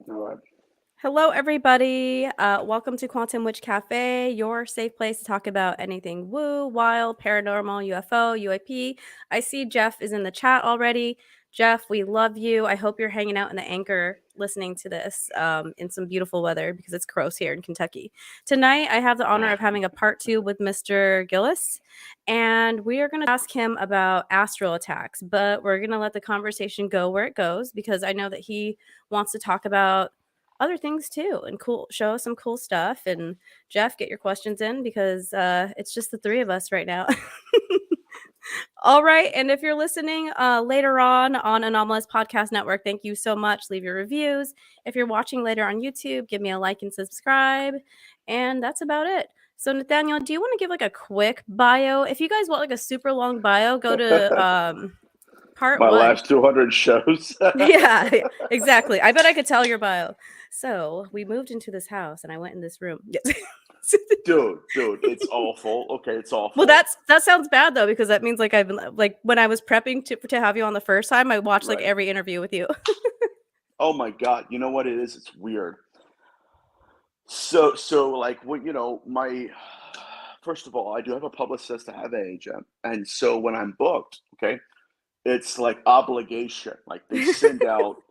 All right. Hello, everybody. Welcome to Quantum Witch Cafe, your safe place to talk about anything woo, wild, paranormal, UFO, UAP. I see Jeff is in the chat already. Jeff, we love you. I hope you're hanging out in the anchor listening to this in some beautiful weather because it's gross here in Kentucky. Tonight, I have the honor of having a part two with Mr. Gillis, and we are going to ask him about astral attacks, but we're going to let the conversation go where it goes because I know that he wants to talk about other things too and show us some cool stuff. And Jeff, get your questions in because it's just the three of us right now. All right, and if you're listening later on Anomalous Podcast Network, thank you so much. Leave your reviews. If you're watching later on YouTube, give me a like and subscribe. And that's about it. So Nathaniel, do you want to give like a quick bio? If you guys want like a super long bio, go to part My one. last 200 shows. Yeah, exactly. I bet I could tell your bio. So we moved into this house, and I went in this room. dude, it's awful. Okay, it's Well, awful. that sounds bad though, because that means like I've been like when I was prepping to have you on the first time, I watched like Right. every interview with you. Oh my God. You know what it is? It's weird. So like what my first of all, I do have a publicist, I have an agent. And so when I'm booked, okay, it's like obligation. Like they send out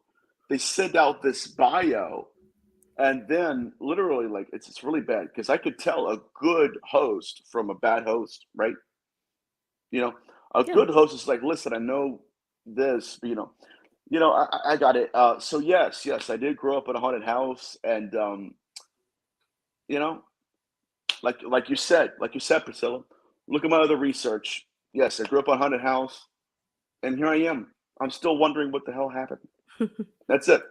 this bio. And then literally, like it's really bad because I could tell a good host from a bad host, right? You know, a Yeah. good host is like, listen, I know this, but I got it. So yes, I did grow up in a haunted house, and you know, like you said, Priscilla. Look at my other research. Yes, I grew up in a haunted house, and here I am. I'm still wondering what the hell happened. That's it.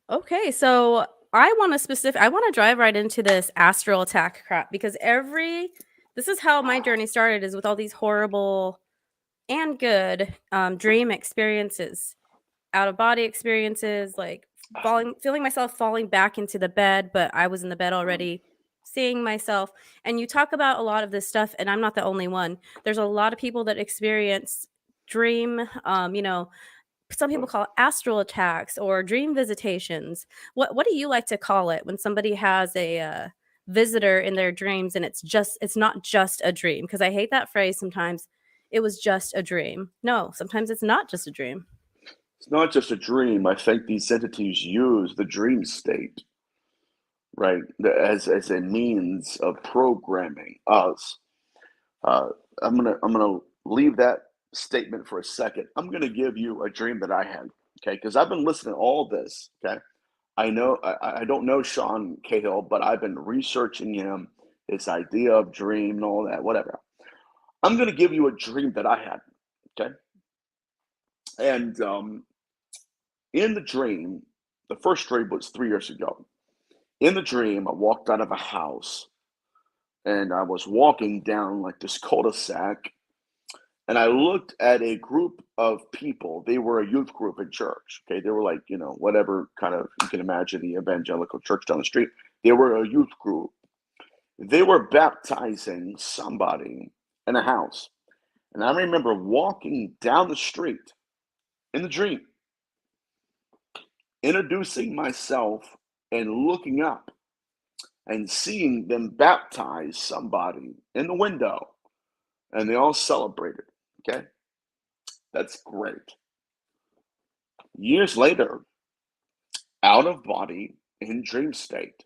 Okay, so I want to drive right into this astral attack crap because this is how my journey started is with all these horrible and good dream experiences, out of body experiences, like feeling myself falling back into the bed, but I was in the bed already, seeing myself. And you talk about a lot of this stuff, and I'm not the only one. There's a lot of people that experience dream, some people call it astral attacks or dream visitations. What do you like to call it when somebody has a visitor in their dreams and it's not just a dream? Because I hate that phrase sometimes. It was just a dream. No, sometimes it's not just a dream. It's not just a dream. I think these entities use the dream state, right, as a means of programming us. Uh, I'm gonna leave that statement for a second. I'm gonna give you a dream that I had, okay? Because I've been listening to all this, okay? I know I don't know Sean Cahill, but I've been researching him, his idea of dream and all that, whatever. I'm gonna give you a dream that I had, okay? And in the dream, the first dream was 3 years ago. In the dream, I walked out of a house and I was walking down like this cul-de-sac, and I looked at a group of people. They were a youth group in church. Okay, they were like, whatever kind of you can imagine the evangelical church down the street. They were a youth group. They were baptizing somebody in a house. And I remember walking down the street in the dream, introducing myself and looking up and seeing them baptize somebody in the window. And they all celebrated. Okay, that's great. Years later, out of body in dream state,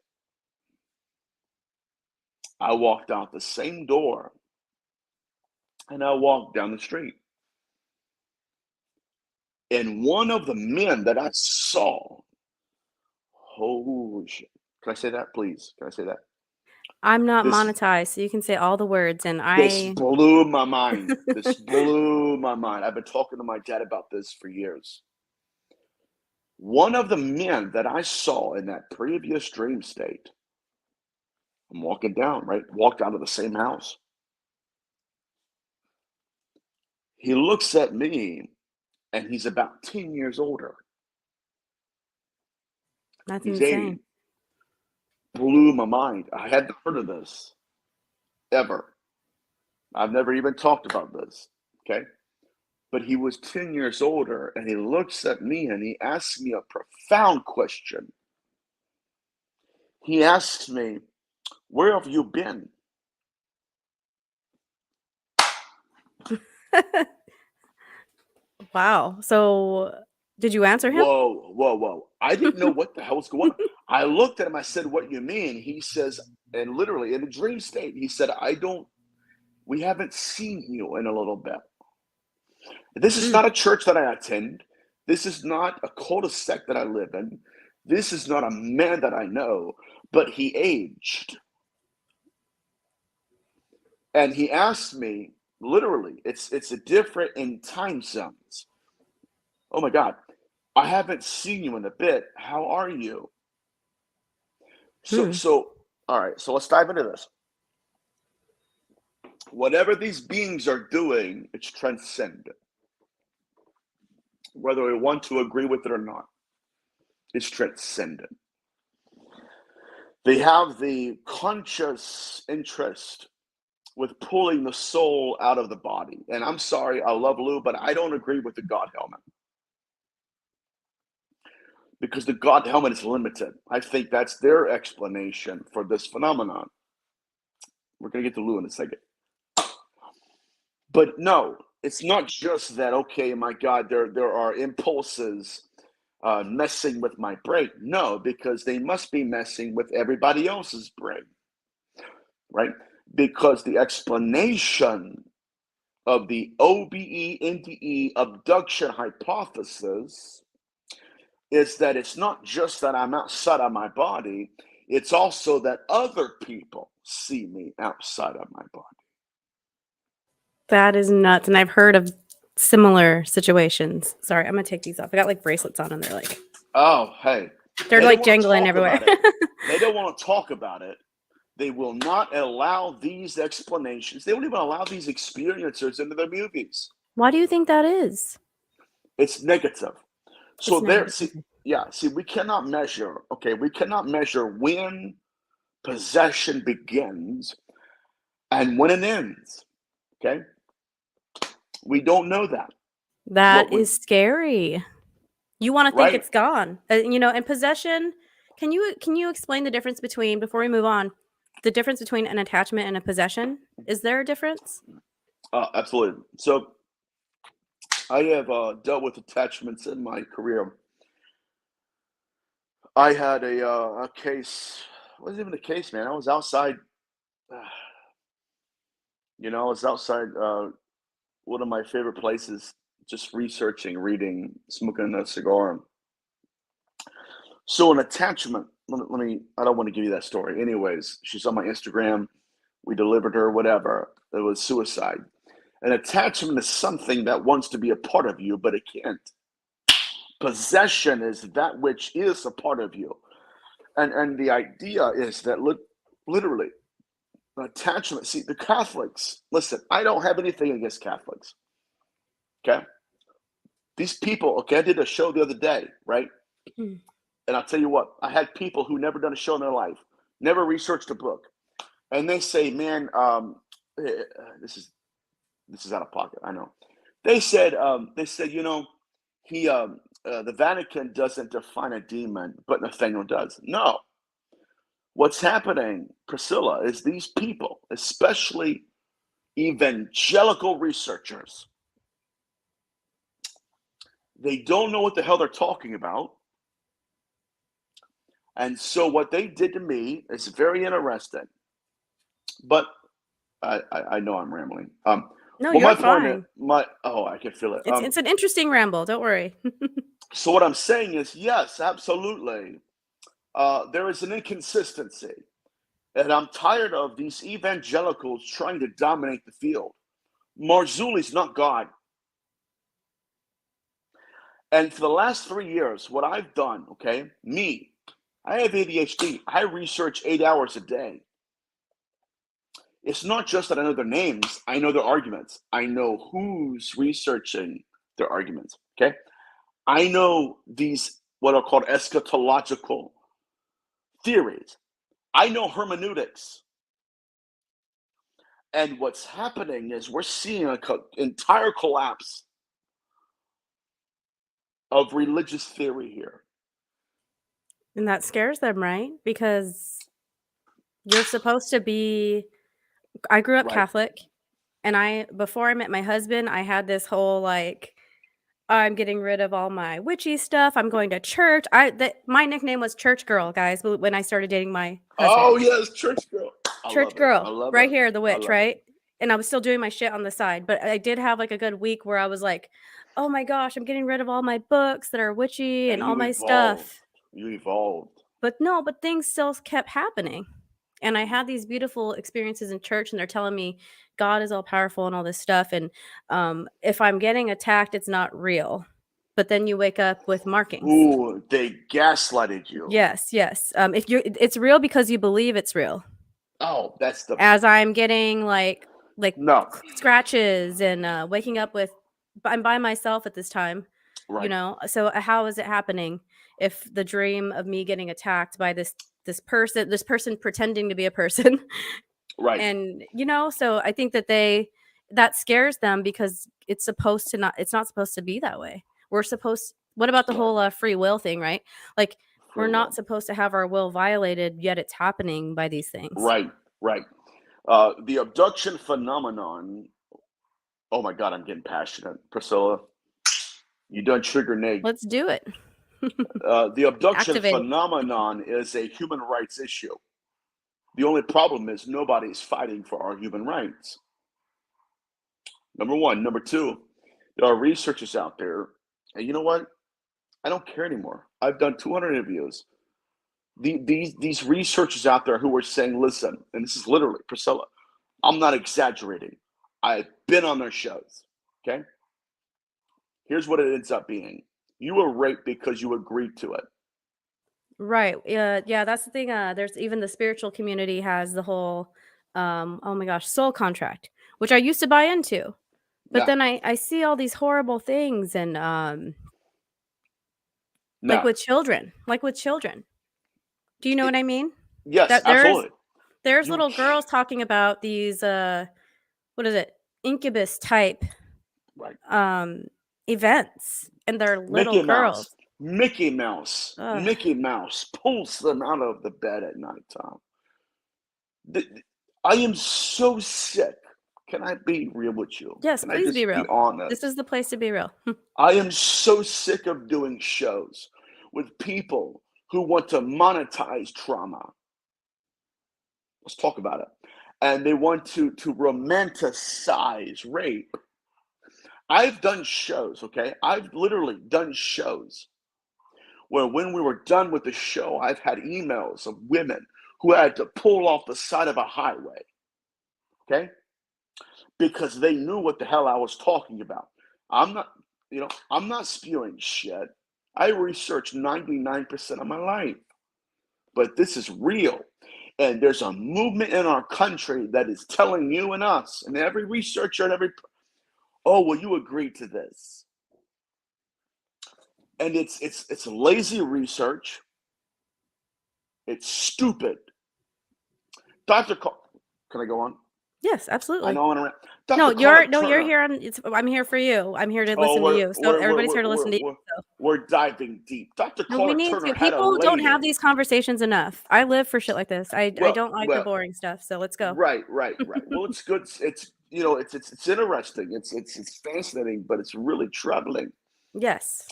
I walked out the same door and I walked down the street. And one of the men that I saw, holy shit. Can I say that, please? Can I say that? I'm not This monetized, so you can say all the words, and this I. blew my mind. This blew my mind. I've been talking to my dad about this for years. One of the men that I saw in that previous dream state, I'm walking down, right? Walked out of the same house. He looks at me and he's about 10 years older. That's He's insane. 80. Blew my mind. I hadn't heard of this ever. I've never even talked about this. Okay. but he was 10 years older, and he looks at me and he asks me a profound question. He asks me, "Where have you been?" Wow. So, did you answer him? Whoa, whoa, whoa. I didn't know what the hell was going on. I looked at him, I said, "What do you mean?" He says, and literally in a dream state, he said, we haven't seen you in a little bit. This is Mm. not a church that I attend. This is not a cul-de-sac that I live in. This is not a man that I know, but he aged. And he asked me, literally, it's a different in time zones. Oh my God, I haven't seen you in a bit. How are you? So, Hmm. so, all right, so let's dive into this. Whatever these beings are doing, it's transcendent. Whether we want to agree with it or not, it's transcendent. They have the conscious interest with pulling the soul out of the body. And I'm sorry, I love Lou, but I don't agree with the God helmet because the God helmet is limited. I think that's their explanation for this phenomenon. We're going to get to Lou in a second. But no, it's not just that, okay, my God, there are impulses messing with my brain. No, because they must be messing with everybody else's brain, right? Because the explanation of the OBE NDE abduction hypothesis is that it's not just that I'm outside of my body, it's also that other people see me outside of my body. That is nuts. And I've heard of similar situations. Sorry, I'm gonna take these off. I got like bracelets on and Oh, hey, they're they don't like want to jangling talk everywhere. about it. They don't want to talk about it. They will not allow these explanations. They won't even allow these experiencers into their movies. Why do you think that is? It's negative. So It's there, negative. see, Okay. yeah, see, we cannot measure. Okay, we cannot measure when possession begins and when it ends. Okay, we don't know that. What That we is scary. You wanna think right? it's gone. And possession, can you explain the difference between before we move on, the difference between an attachment and a possession? Is there a difference? Absolutely. So I have dealt with attachments in my career. I had a case. It wasn't even a case, man. I was outside. I was outside one of my favorite places, just researching, reading, smoking a cigar. So an attachment. Let me. I don't want to give you that story. Anyways, she's on my Instagram. We delivered her. Whatever. It was suicide. An attachment is something that wants to be a part of you, but it can't. Possession is that which is a part of you, and the idea is that literally attachment. See, the Catholics. Listen, I don't have anything against Catholics. Okay, these people. Okay, I did a show the other day, right? Mm. And I'll tell you what, I had people who never done a show in their life, never researched a book, and they say, "Man, this is out of pocket." I know. They said, he, the Vatican doesn't define a demon, but Nathaniel does. No, what's happening, Priscilla, is these people, especially evangelical researchers, they don't know what the hell they're talking about. And so what they did to me is very interesting. But I know I'm rambling. No, Well, you're my point is, fine. I can feel it. It's an interesting ramble, don't worry. So what I'm saying is, yes, absolutely. There is an inconsistency, and I'm tired of these evangelicals trying to dominate the field. Marzulli's not God. And for the last 3 years, what I've done, okay, I have ADHD. I research 8 hours a day. It's not just that I know their names, I know their arguments. I know who's researching their arguments, okay? I know these, what are called eschatological theories. I know hermeneutics. And what's happening is we're seeing an entire collapse of religious theory here. And that scares them, right? Because you're supposed to be I grew up Right. Catholic, and before I met my husband, I had this whole, like, I'm getting rid of all my witchy stuff, I'm going to church. My nickname was church girl, guys, when I started dating my Oh husband. yes, church girl. I Church love it. I girl, love right it. here, the I witch, love it. right? And I was still doing my shit on the side, but I did have, like, a good week where I was like, "Oh my gosh, I'm getting rid of all my books that are witchy and And all you my evolved. stuff." You evolved. But no, but things still kept happening. And I had these beautiful experiences in church, and they're telling me God is all powerful and all this stuff. And if I'm getting attacked, it's not real. But then you wake up with markings. Ooh, they gaslighted you. Yes, yes. If it's real because you believe it's real. Oh, that's the As I'm getting like no. scratches and waking up with, I'm by myself at this time, Right. so how is it happening if the dream of me getting attacked by this person pretending to be a person? Right. And so I think that scares them because it's not supposed to be that way. What about the Right. whole free will thing, right? Like, we're Free not will. supposed to have our will violated, yet it's happening by these things. Right. Right. The abduction phenomenon. Oh my God, I'm getting passionate. Priscilla, you done trigger Nate. Let's do it. The abduction Activate. phenomenon is a human rights issue. The only problem is nobody's fighting for our human rights. Number one. Number two, there are researchers out there, and you know what? I don't care anymore. I've done 200 interviews. These researchers out there who are saying, listen, and this is literally Priscilla, I'm not exaggerating. I've been on their shows. Okay. Here's what it ends up being. You were raped because you agreed to it. Right. Yeah, that's the thing. There's even the spiritual community has the whole oh my gosh, soul contract, which I used to buy into. But Yeah. then I see all these horrible things and like No. with children. Like with children. Do you know It, what I mean? yes, That absolutely. there's You little girls talking about these what is it? Incubus type right. um events, and they're little Mickey girls. Mouse. Mickey Mouse. Ugh. Mickey Mouse pulls them out of the bed at nighttime. I am so sick. Can I be real with you? Yes, Can I please be just be real. This honest? is the place to be real. I am so sick of doing shows with people who want to monetize trauma. Let's talk about it. And they want to romanticize rape. I've done shows, okay? I've literally done shows where when we were done with the show, I've had emails of women who had to pull off the side of a highway, okay? Because they knew what the hell I was talking about. I'm not, I'm not spewing shit. I researched 99% of my life, but this is real. And there's a movement in our country that is telling you and us and every researcher and oh, well, you agreed to this. And it's lazy research. It's stupid. Dr. Can I go on? Yes, I absolutely. know I'm gonna No, Dr. you're Carla no, you're Turner. here I'm here for you. I'm here to Oh, listen to you. So everybody's here to listen to you. So we're diving deep. Dr. no, we Carla need Turner to. had a People don't have lady. these conversations enough. I live for shit like this. I Well, don't like the well, boring stuff. So let's go. right, right, right. Well, it's good. It's it's interesting. It's fascinating, but it's really troubling. Yes.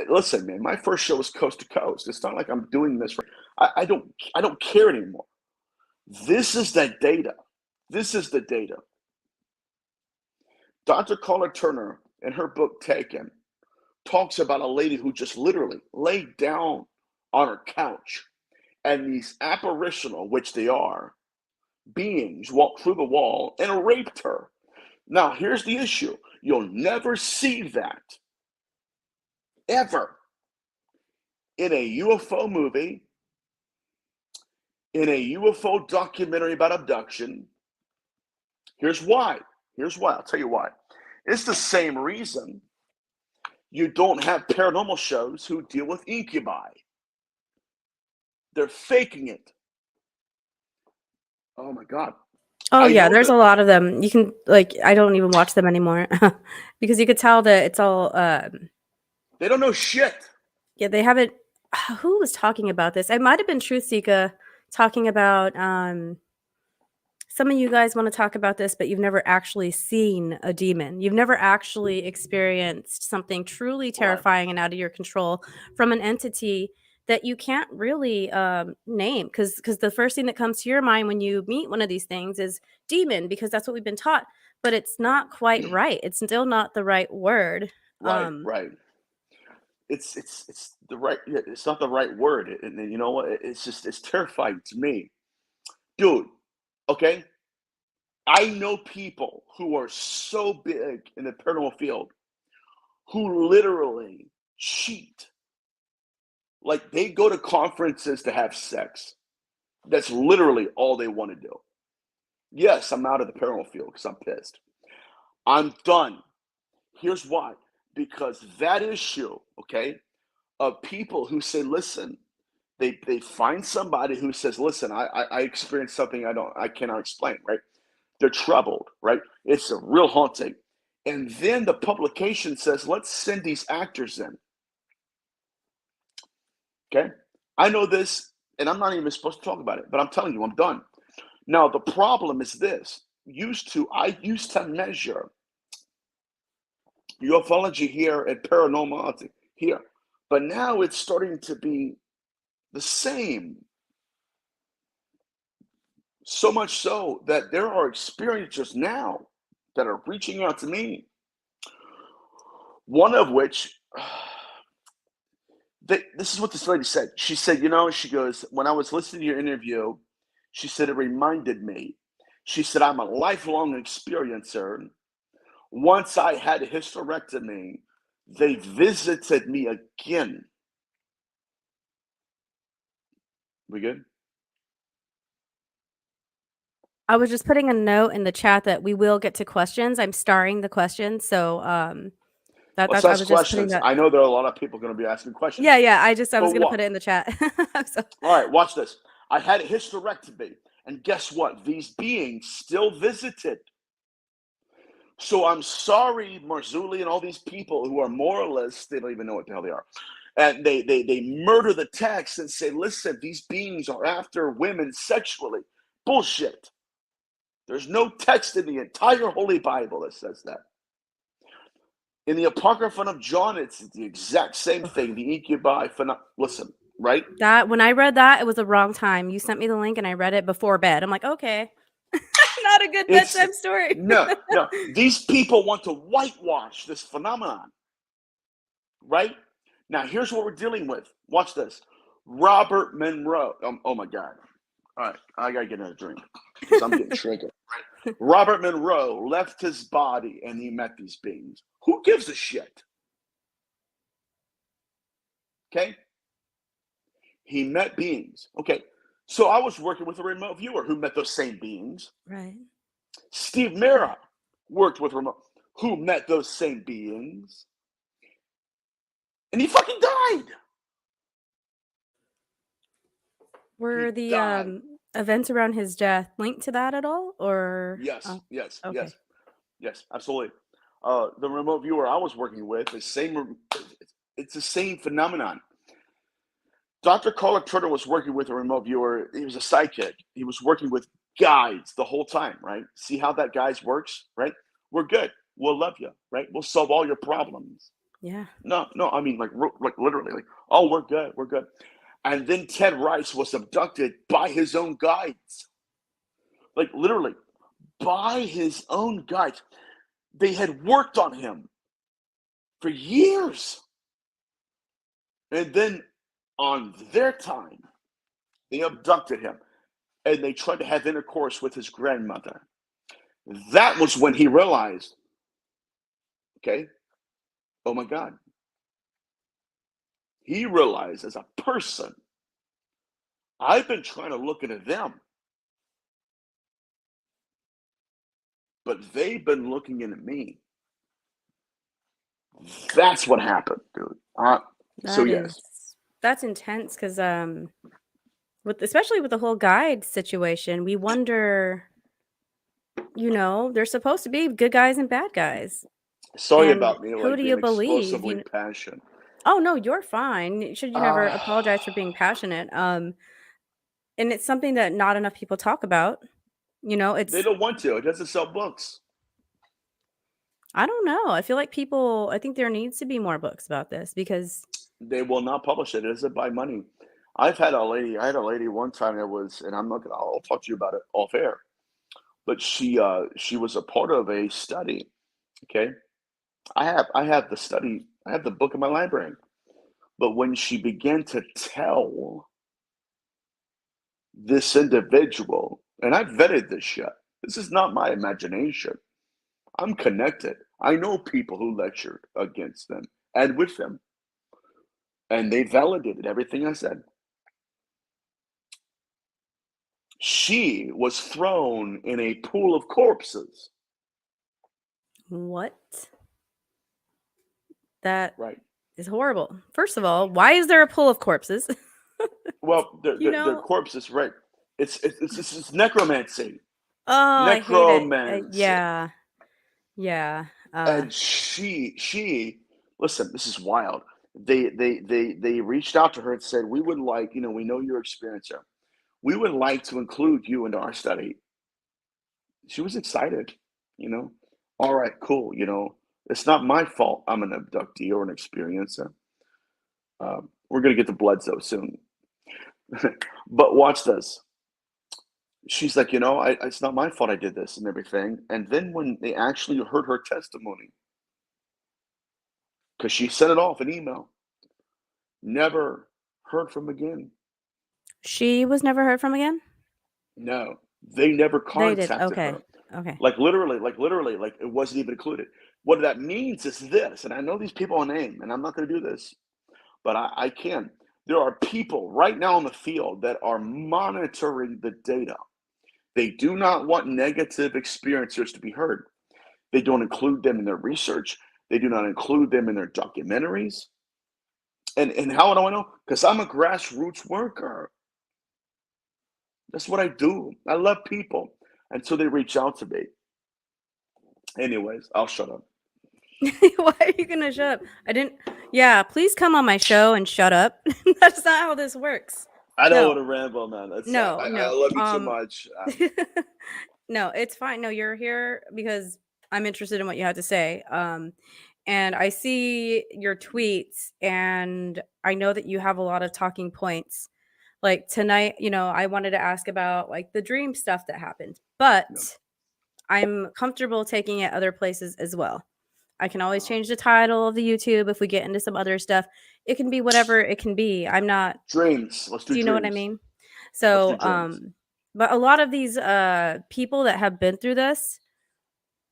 Listen, man. My first show was coast to coast. It's not like I'm doing this. I don't care anymore. This is that data. This is the data. Dr. Carla Turner, in her book Taken, talks about a lady who just literally laid down on her couch, and these apparitional, which they are, beings walked through the wall and raped her. Now, here's the issue: you'll never see that ever in a UFO movie, in a UFO documentary about abduction. Here's why. Here's why. I'll tell you why. It's the same reason you don't have paranormal shows who deal with incubi. They're faking it. Oh my God. Oh I yeah, know there's that. a lot of them. I don't even watch them anymore because you could tell that it's all They don't know shit. Yeah, they haven't. Who was talking about this? It might have been Truth Seeker talking about. Some of you guys want to talk about this, but you've never actually seen a demon. You've never actually experienced something truly Right. terrifying and out of your control from an entity that you can't really name. Because the first thing that comes to your mind when you meet one of these things is demon, because that's what we've been taught. But it's not quite right. It's still not the right word. Right. Right. It's the right. Yeah, it's not the right word. And you know what? It's just it's terrifying to me, dude. Okay. I know people who are so big in the paranormal field who literally cheat. Like they go to conferences to have sex. That's literally all they want to do. Yes, I'm out of the paranormal field because I'm pissed. I'm done. Here's why. Because that issue, okay, of people who say, listen, they find somebody who says, listen, I experienced something I cannot explain, right? They're troubled, right? It's a real haunting. And then the publication says, let's send these actors in. Okay. I know this, and I'm not even supposed to talk about it, but I'm telling you, I'm done. Now, the problem is this. I used to measure ufology here and paranormality here, but now it's starting to be the same. So much so that there are experiencers now that are reaching out to me. One of which, this is what this lady said. She said, she goes, when I was listening to your interview, she said, it reminded me. She said, I'm a lifelong experiencer. Once I had a hysterectomy, they visited me again. We good? I was just putting a note in the chat that we will get to questions. I'm starring the questions, so Let's I ask was just putting questions. that. I know there are a lot of people going to be asking questions. Yeah. I was But gonna what? put it in the chat. So All right, watch this. I had a hysterectomy, and guess what? These beings still visited. So I'm sorry, Marzulli and all these people who are moralists, they don't even know what the hell they are. And they murder the text and say, listen, these beings are after women sexually. Bullshit. There's no text in the entire Holy Bible that says that. In the Apocryphon of John, it's the exact same thing. The incubi, listen, right? that when I read that, it was the wrong time. You sent me the link and I read it before bed. I'm like, okay, not a good It's bedtime story. no. These people want to whitewash this phenomenon, right? Now, here's what we're dealing with. Watch this. Robert Monroe. Oh my God. All right, I gotta get another drink because I'm getting triggered. Right? Robert Monroe left his body and he met these beings. Who gives a shit? Okay. He met beings. Okay. So I was working with a remote viewer who met those same beings. Right. Steve Mera worked with remote who met those same beings. And he fucking died. Were He the died. events around his death linked to that at all, or Yes, oh, yes, okay. yes, absolutely. The remote viewer I was working with, it's the same phenomenon. Dr. Carla Turner was working with a remote viewer. He was a psychic. He was working with guides the whole time, right? See how that guys works, right? We're good. We'll love you, right? We'll solve all your problems. Yeah. No, I mean like literally, like, oh, we're good, we're good. And then Ted Rice was abducted by his own guides, like literally by his own guides. They had worked on him for years, and then on their time, they abducted him and they tried to have intercourse with his grandmother. That was when he realized, okay, oh my God. He realized as a person, I've been trying to look into them, but they've been looking into me. That's what happened, dude. So That yes. is that's intense because with especially with the whole guide situation, we wonder, there's supposed to be good guys and bad guys. Sorry And about me who like do you being believe? explosively passionate. Oh, no, you're fine. Should you never apologize for being Ah, passionate. And it's something that not enough people talk about. You know, they it's don't want to. It doesn't sell books. I don't know. I feel like people I think there needs to be more books about this because They will not publish it. It doesn't buy money. I had a lady one time that was, and I'm not gonna, I'll talk to you about it off air, but she was a part of a study. Okay. I have the study, I have the book in my library. But when she began to tell this individual, and I vetted this shit. This is not my imagination. I'm connected. I know people who lectured against them and with them, and they validated everything I said. She was thrown in a pool of corpses. what? That Right. is horrible. First of all, why is there a pool of corpses? Well, You they're know? corpses, right? It's necromancy. Oh, I hate it. Necromancy. Yeah. Yeah. And she listen, this is wild. They reached out to her and said, "We would like, you know, we know you're a experiencer. We would like to include you into our study." She was excited, you know. All right, cool. You know, it's not my fault I'm an abductee or an experiencer. We're gonna get to Bledsoe soon, but watch this. She's like, you know, it's not my fault I did this and everything. And then when they actually heard her testimony, because she sent it off an email, never heard from again. she was never heard from again? No, they never They did. contacted Okay. her. Okay. Like it wasn't even included. What that means is this, and I know these people on name, and I'm not going to do this, but I can. There are people right now in the field that are monitoring the data. They do not want negative experiencers to be heard. They don't include them in their research. They do not include them in their documentaries. And how do I know? Because I'm a grassroots worker. That's what I do. I love people. And so they reach out to me. Anyways, I'll shut up. Why are you gonna shut up? I didn't Yeah, please come on my show and shut up. That's not how this works. I don't want No. to ramble, man. No, I no. love you too much. No, it's fine. No, you're here because I'm interested in what you have to say. And I see your tweets, and I know that you have a lot of talking points. Like tonight, I wanted to ask about like the dream stuff that happened, Yeah. but I'm comfortable taking it other places as well. I can always change the title of the YouTube if we get into some other stuff. It can be whatever it can be. I'm not Dreams. Let's do Do you know what I dreams. mean? Let's do So, dreams. but a lot of these people that have been through this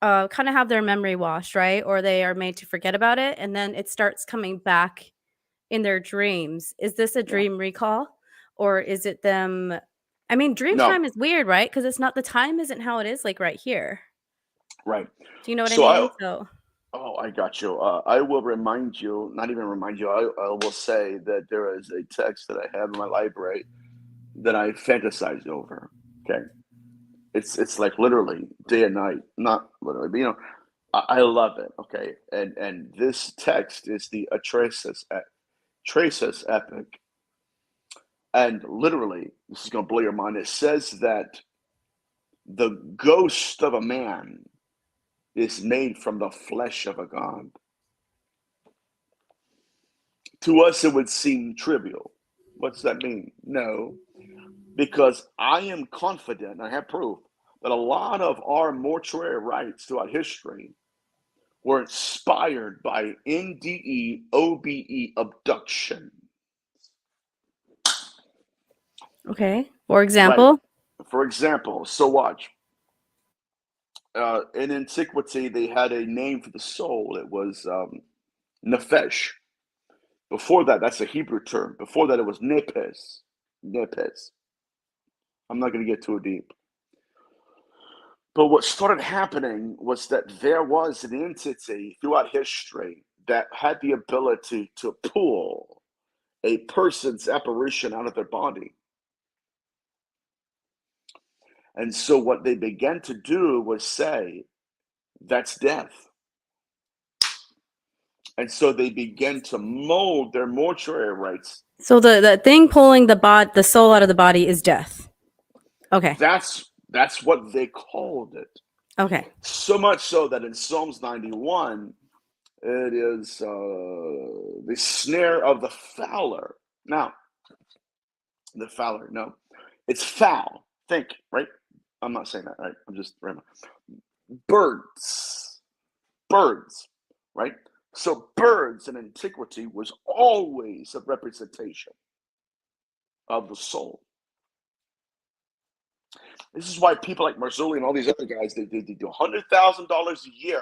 kind of have their memory washed, right? Or they are made to forget about it, and then it starts coming back in their dreams. Is this a Yeah. dream recall, or is it them? I mean, No. Dreamtime is weird, right? Because it's not the time isn't how it is like right here. Right. Do you know what I So I mean? So Oh, I got you. I will remind you, not even remind you, I will say that there is a text that I have in my library that I fantasize over. Okay. It's like literally day and night. Not literally, but I love it. Okay. And this text is the Traces epic. And literally, this is gonna blow your mind. It says that the ghost of a man is made from the flesh of a god. To us, it would seem trivial. What's that mean? No, because I am confident, I have proof, that a lot of our mortuary rites throughout history were inspired by NDE, OBE abduction. okay. For Right. example, For example, so watch. In antiquity, they had a name for the soul. It was nefesh. Before that, that's a Hebrew term. Before that, it was nepes. Nepes. I'm not going to get too deep. But what started happening was that there was an entity throughout history that had the ability to pull a person's apparition out of their body. And so what they began to do was say, that's death. And so they begin to mold their mortuary rites. So the thing pulling the soul out of the body is death. Okay. That's what they called it. Okay. So much so that in Psalms 91, it is the snare of the fowler. Now, the fowler, no, it's foul. Think, right? I'm not saying that, right? I'm just birds, right? So birds in antiquity was always a representation of the soul. This is why people like Marzulli and all these other guys, they do $100,000 a year,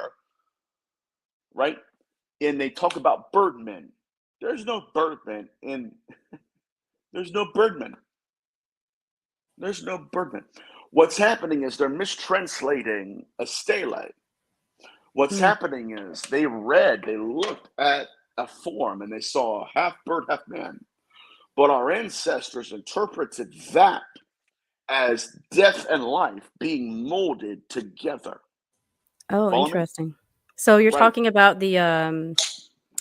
right? And they talk about birdmen. There's no birdmen in. There's no birdmen. There's no birdmen. What's happening is they're mistranslating a stele. What's happening is they looked at a form and they saw half bird, half man. But our ancestors interpreted that as death and life being molded together. Oh, Follow me? interesting. So you're Right. talking about the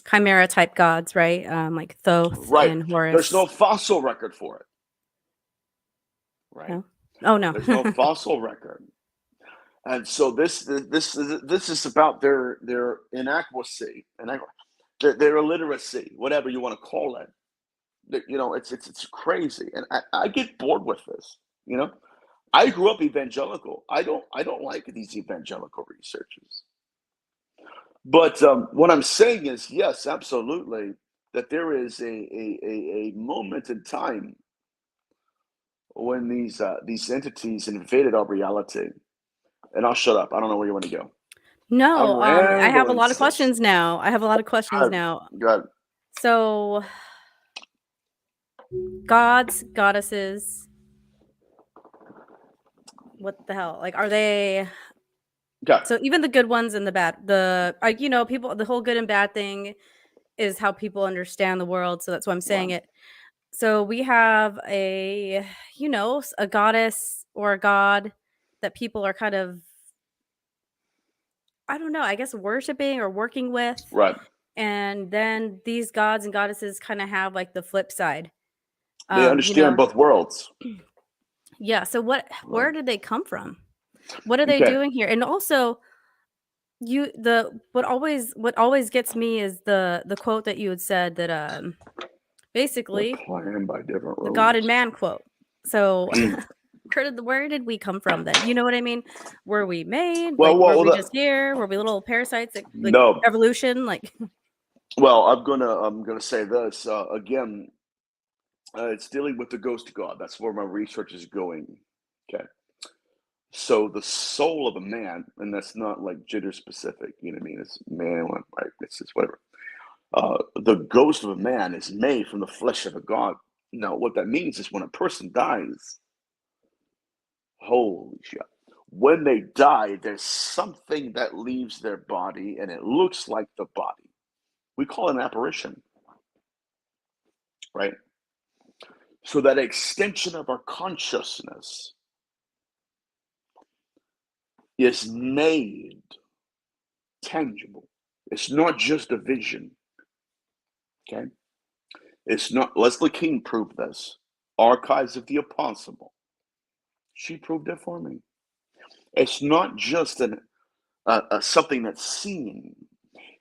chimera type gods, right? Like Thoth Right. and Horus. There's no fossil record for it. Right. No? Oh no. There's no fossil record. And so this is about their inadequacy and their illiteracy, whatever you want to call it. You know, it's crazy, and I get bored with this. You know, I grew up evangelical. I don't like these evangelical researchers. But what I'm saying is, yes, absolutely, that there is a moment in time when these entities invaded our reality. And I'll shut up. I don't know where you want to go. No, I have a lot of sis. questions now. I have a lot of questions now. Go ahead. So, gods, goddesses, what the hell? Like, are they? Okay. So even the good ones and the bad, you know, people, the whole good and bad thing is how people understand the world. So that's why I'm saying Wow. it. So we have a, you know, a goddess or a god that people are kind of, I don't know, I guess worshiping or working with. Right. And then these gods and goddesses kind of have like the flip side. They understand you know, both worlds. yeah. So where Right. did they come from? What are they Okay. doing here? And also what always gets me is the quote that you had said that basically We're playing by different the rules. God and man quote. So where did we come from then? You know what I mean? Were we made? Well, Like, were well, we just here? Were we little parasites? Like no. evolution? Like, Well, I'm gonna say this again. It's dealing with the ghost god. That's where my research is going. Okay. So the soul of a man, and that's not like gender specific. You know what I mean? It's man, right? It's just whatever. The ghost of a man is made from the flesh of a god. Now, what that means is when a person dies, holy shit. When they die, there's something that leaves their body and it looks like the body. We call it an apparition, right? So that extension of our consciousness is made tangible. It's not just a vision, okay? It's not, Leslie King proved this. Archives of the Impossible. She proved it for me. It's not just something that's seen.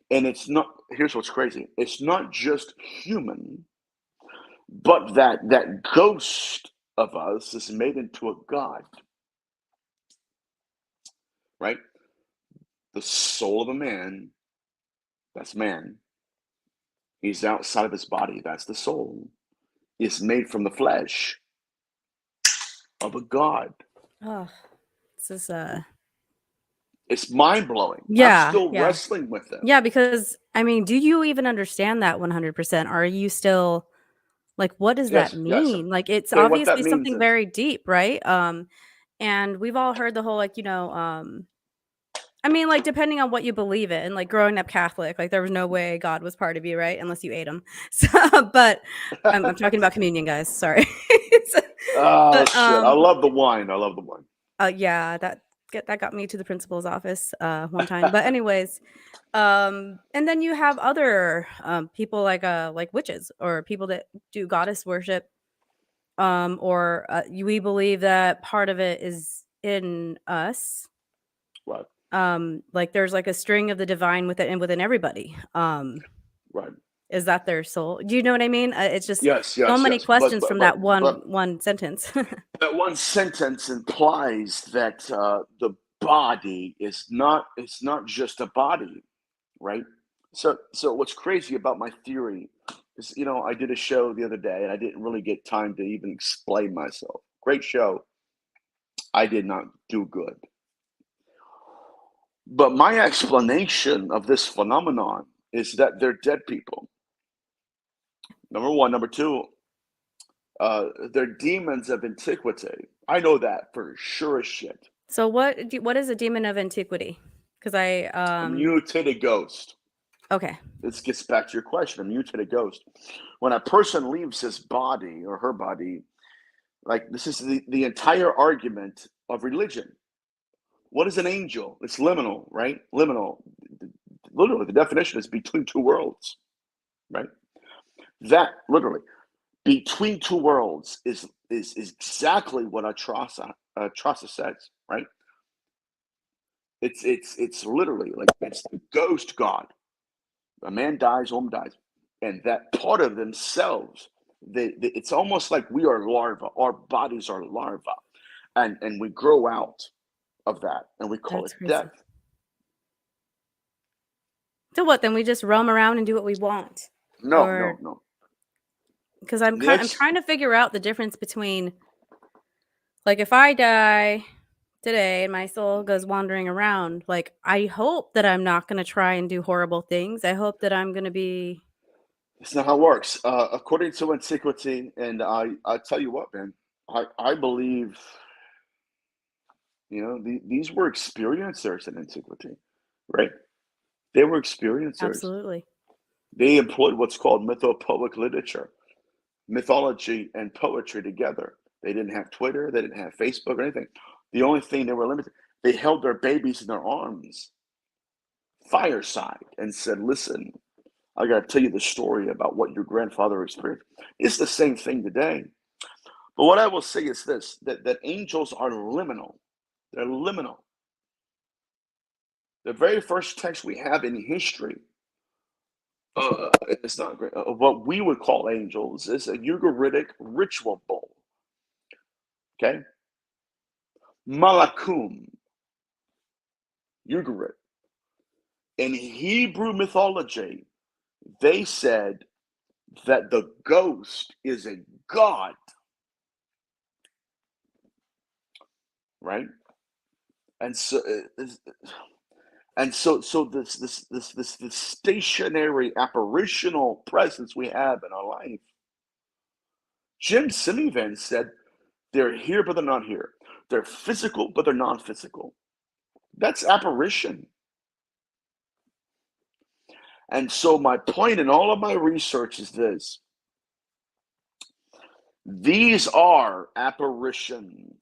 And it's not, here's what's crazy. It's not just human, but that ghost of us is made into a god, right? The soul of a man, that's man. He's outside of his body, that's the soul. Is made from the flesh of a god. oh, this is It's mind blowing. yeah, I'm still yeah. wrestling with it. Yeah, because I mean, do you even understand that 100%? Are you still like, what does Yes, that yes. mean? Like, it's Okay, what that obviously means something is very deep, right? And we've all heard the whole, like, I mean, like, depending on what you believe in, like growing up Catholic, like there was no way God was part of you, right? Unless you ate him. So, but I'm talking about communion, guys. Sorry. oh But shit. I love the wine. I love the wine. yeah, that that got me to the principal's office one time. But anyways, and then you have other people like witches or people that do goddess worship. Or we believe that part of it is in us. Right. Like there's like a string of the divine within everybody. Right. Is that their soul? Do you know what I mean? It's just Yes. so Yes. many Yes. questions from that one sentence. That one sentence implies that the body is not. It's not just a body, right? So what's crazy about my theory is, I did a show the other day and I didn't really get time to even explain myself. Great show. I did not do good. But my explanation of this phenomenon is that they're dead people. Number one. Number two, they're demons of antiquity. I know that for sure as shit. So what is a demon of antiquity? Because A mutated ghost. okay. This gets back to your question. A mutated ghost. When a person leaves his body or her body, like this is the entire argument of religion. What is an angel? It's liminal, right? Liminal. Literally, the definition is between two worlds, right? That literally between two worlds is exactly what Atrasa says, right? It's literally like it's the ghost god. A man dies, woman dies, and that part of themselves, it's almost like we are larvae. Our bodies are larvae, and we grow out of that, and we call it That's crazy. death. So what? Then we just roam around and do what we want, No, or no, no. because I'm Next, trying to figure out the difference between like if I die today and my soul goes wandering around, like I hope that I'm not going to try and do horrible things. I hope that I'm going to be it's not how it works. According to antiquity, and I tell you what, man, I believe these were experiencers in antiquity, right? They were experiencers. absolutely. They employed what's called mythopoeic literature, mythology and poetry together. They didn't have Twitter, they didn't have Facebook or anything. The only thing they were limited, they held their babies in their arms, fireside, and said, "Listen, I got to tell you the story about what your grandfather experienced." It's the same thing today. But what I will say is this: that angels are liminal. They're liminal. The very first text we have in history, it's not great. What we would call angels is a Ugaritic ritual bowl. Okay, Malakum, Ugarit. In Hebrew mythology, they said that the ghost is a god, right? And so, this stationary apparitional presence we have in our life. Jim Simivan said, "They're here, but they're not here. They're physical, but they're non-physical." That's apparition. And so my point in all of my research is this: these are apparitions.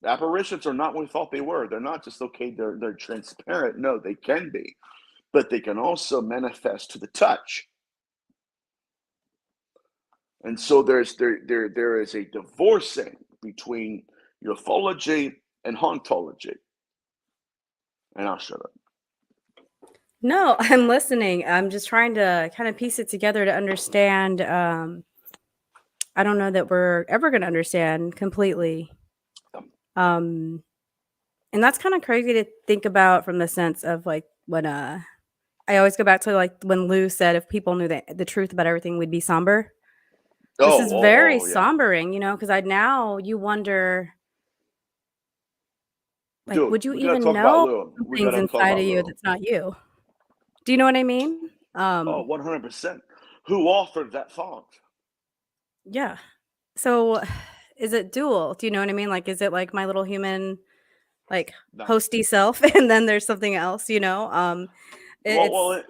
Apparitions are not what we thought they were. They're not just okay, they're transparent. No, they can be, but they can also manifest to the touch. And so there is a divorcing between ufology and hauntology. And I'll shut up. No, I'm listening. I'm just trying to kind of piece it together to understand. I don't know that we're ever going to understand completely. And that's kind of crazy to think about from the sense of like when I always go back to like when Lou said if people knew the truth about everything, we'd be somber. This is very Yeah. sombering, because now you wonder, like, Dude, would you we gotta even talk about know Lou. We things gotta talk inside about of you Lou. that's not you? Do you know what I mean? Oh, 100%. Who authored that thought? Yeah. So, is it dual? Do you know what I mean? Like, is it like my little human, like No. hosty self, and then there's something else? Well, It's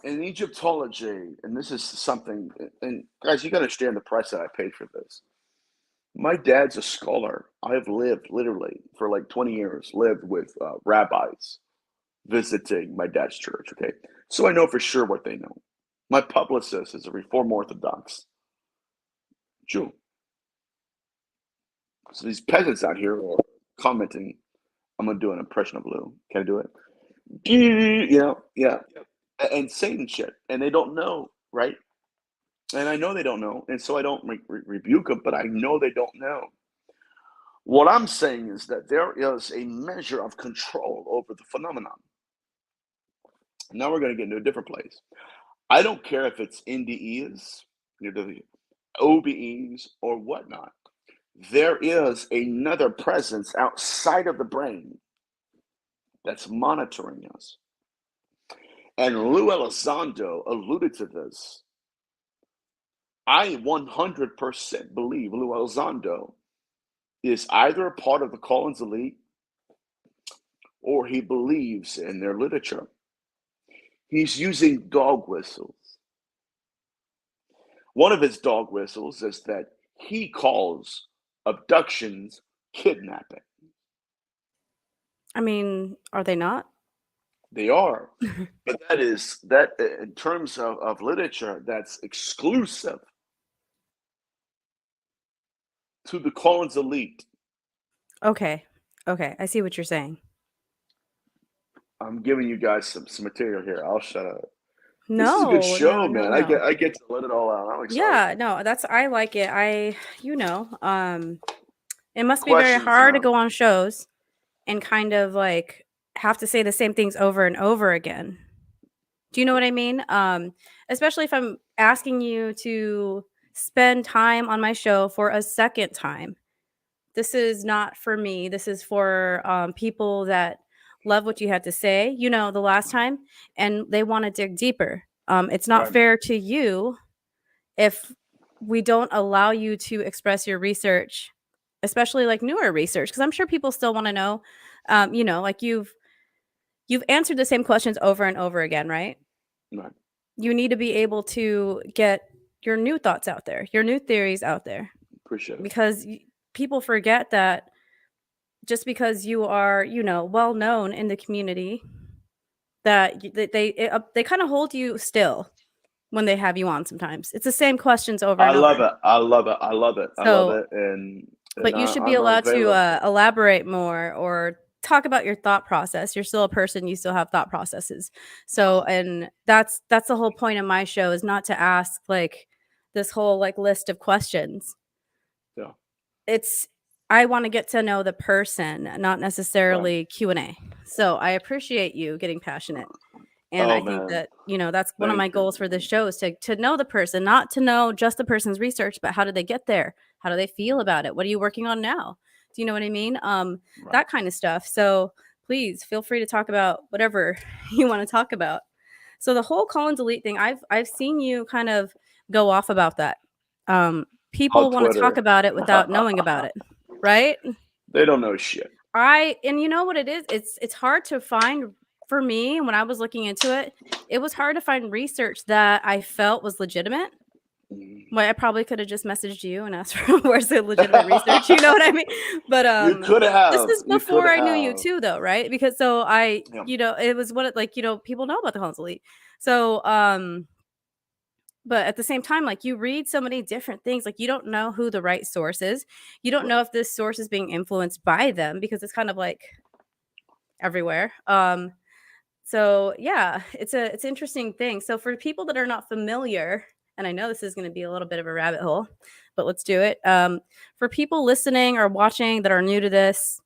in Egyptology, and this is something, and guys, you got to understand the price that I paid for this. My dad's a scholar. I've lived literally for like 20 years, lived with rabbis visiting my dad's church. Okay. So I know for sure what they know. My publicist is a Reform Orthodox Jew. So these peasants out here are commenting. I'm going to do an impression of Lou. Can I do it? Yeah. And saying shit. And they don't know, right? And I know they don't know. And so I don't rebuke them, but I know they don't know. What I'm saying is that there is a measure of control over the phenomenon. Now we're going to get into a different place. I don't care if it's NDEs, the OBEs, or whatnot. There is another presence outside of the brain that's monitoring us. And Lou Elizondo alluded to this. I 100% believe Lou Elizondo is either a part of the Collins elite or he believes in their literature. He's using dog whistles. One of his dog whistles is that he calls abductions kidnapping. I mean, are they not? They are. But that in terms of literature, that's exclusive to the Collins elite. Okay. Okay. I see what you're saying. I'm giving you guys some material here. I'll shut up. This is a good No, show, no, no, man. no. I get to let it all out. I'm excited. Yeah, no, I like it. It must be very Questions hard to now. go on shows and kind of like have to say the same things over and over again. Do you know what I mean? Especially if I'm asking you to spend time on my show for a second time. This is not for me. This is for people that love what you had to say, the last time, and they want to dig deeper. It's not Right. fair to you if we don't allow you to express your research, especially like newer research, because I'm sure people still want to know, like you've answered the same questions over and over again, right? Right. You need to be able to get your new thoughts out there, your new theories out there, Appreciate it. because people forget that just because you are, well known in the community, that they kind of hold you still when they have you on. Sometimes it's the same questions over I and love over. it. I love it. I love it. I love So, it. And but you should be I'm allowed to available. elaborate more or talk about your thought process. You're still a person. You still have thought processes. So, and that's the whole point of my show, is not to ask like this whole like list of questions. Yeah. It's I want to get to know the person, not Right. necessarily Q&A. So I appreciate you getting passionate. And Oh I think man. that, that's one of my Thank you. goals for this show, is to know the person, not to know just the person's research, but how did they get there? How do they feel about it? What are you working on now? Do you know what I mean? Right. That kind of stuff. So please feel free to talk about whatever you want to talk about. So the whole Collins Elite thing, I've seen you kind of go off about that. On People want to talk Twitter. about it without knowing about it, right? They don't know shit. And you know what it is? It's hard to find. For me, when I was looking into it, it was hard to find research that I felt was legitimate. Mm. Well, I probably could have just messaged you and asked for where's the legitimate research, you know what I mean? But You could this have. is You could before I knew you have. too, though, right? Because Yeah. it was what it like, people know about the Collins Elite. So but at the same time, like, you read so many different things, like, you don't know who the right source is. You don't know Right. if this source is being influenced by them, because it's kind of like everywhere. So yeah, it's an interesting thing. So for people that are not familiar, and I know this is going to be a little bit of a rabbit hole, but let's do it. For people listening or watching that are new to this,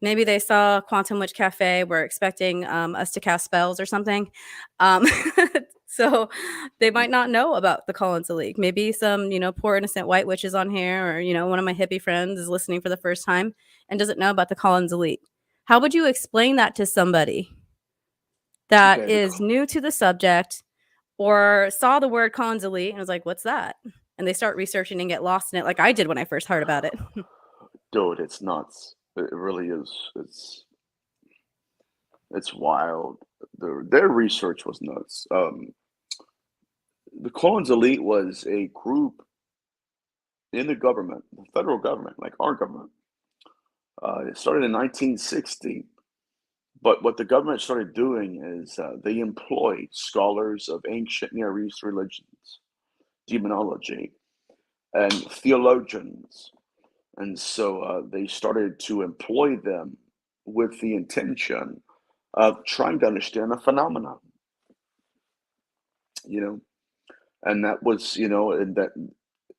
maybe they saw Quantum Witch Cafe, we're expecting us to cast spells or something. Um, so they might not know about the Collins League. Maybe some, poor innocent white witches on here, or, one of my hippie friends is listening for the first time and doesn't know about the Collins Elite. How would you explain that to somebody that Okay. is new to the subject, or saw the word Collins Elite and was like, "What's that?" And they start researching and get lost in it, like I did when I first heard about it. Dude, it's nuts. It really is. It's wild. Their research was nuts. The Collins Elite was a group in the government, the federal government, like our government. It started in 1960, but what the government started doing is they employed scholars of ancient Near East religions, demonology, and theologians. And so they started to employ them with the intention of trying to understand the phenomenon, you know, and that was, and that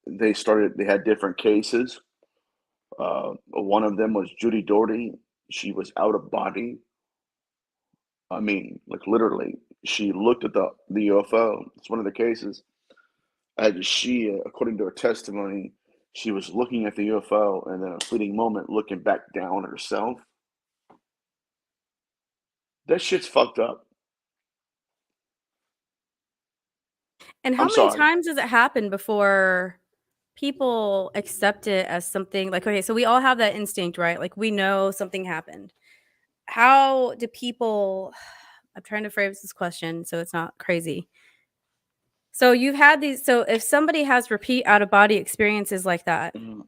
they had different cases. One of them was Judy Doherty. She was out of body. I mean, like literally, she looked at the UFO. It's one of the cases. And she, according to her testimony, she was looking at the UFO and then a fleeting moment looking back down at herself. That shit's fucked up. And how I'm many sorry. times does it happen before people accept it as something like, okay, so we all have that instinct, right? Like we know something happened. How do people I'm trying to phrase this question so it's not crazy. So you've had these so if somebody has repeat out of body experiences like that Mm,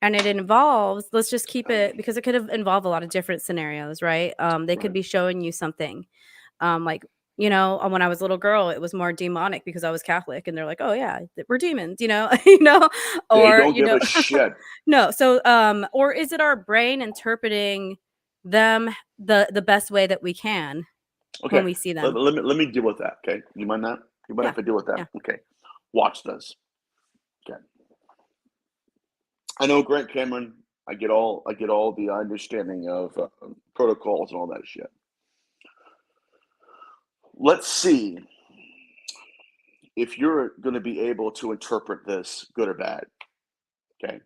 and it involves let's just keep it because it could have involved a lot of different scenarios, right? They could right. be showing you something. Like, when I was a little girl, it was more demonic because I was Catholic and they're like, "Oh yeah, we're demons," They or, don't give a shit. no. So, or is it our brain interpreting them the best way that we can when Okay, we see let, them? let me let me deal with that. Okay, you mind that? You mind Yeah. if I deal with that? Yeah. Okay, watch this. Okay, I know Grant Cameron. I get all the understanding of protocols and all that shit. Let's see if you're going to be able to interpret this good or bad. Okay,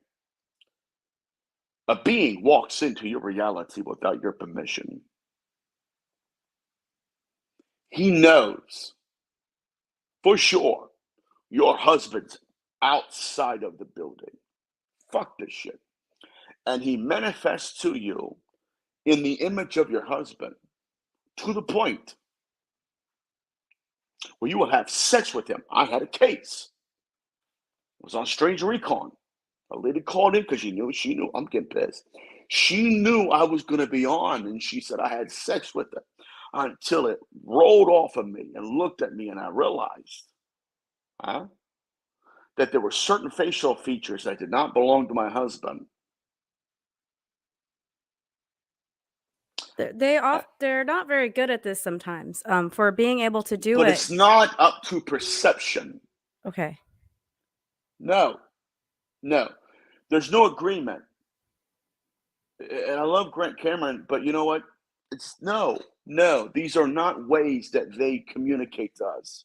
a being walks into your reality without your permission. He knows for sure your husband's outside of the building. Fuck this shit. And he manifests to you in the image of your husband to the point where you will have sex with him. I had a case. It was on Strange Recon. A lady called in because she knew I'm getting pissed. She knew I was going to be on, and she said I had sex with her until it rolled off of me and looked at me, and I realized huh, that there were certain facial features that did not belong to my husband. They're not very good at this sometimes. For being able to do But it. it's not up to perception. Okay. No, no. There's no agreement. And I love Grant Cameron, but you know what? It's no, no. These are not ways that they communicate to us.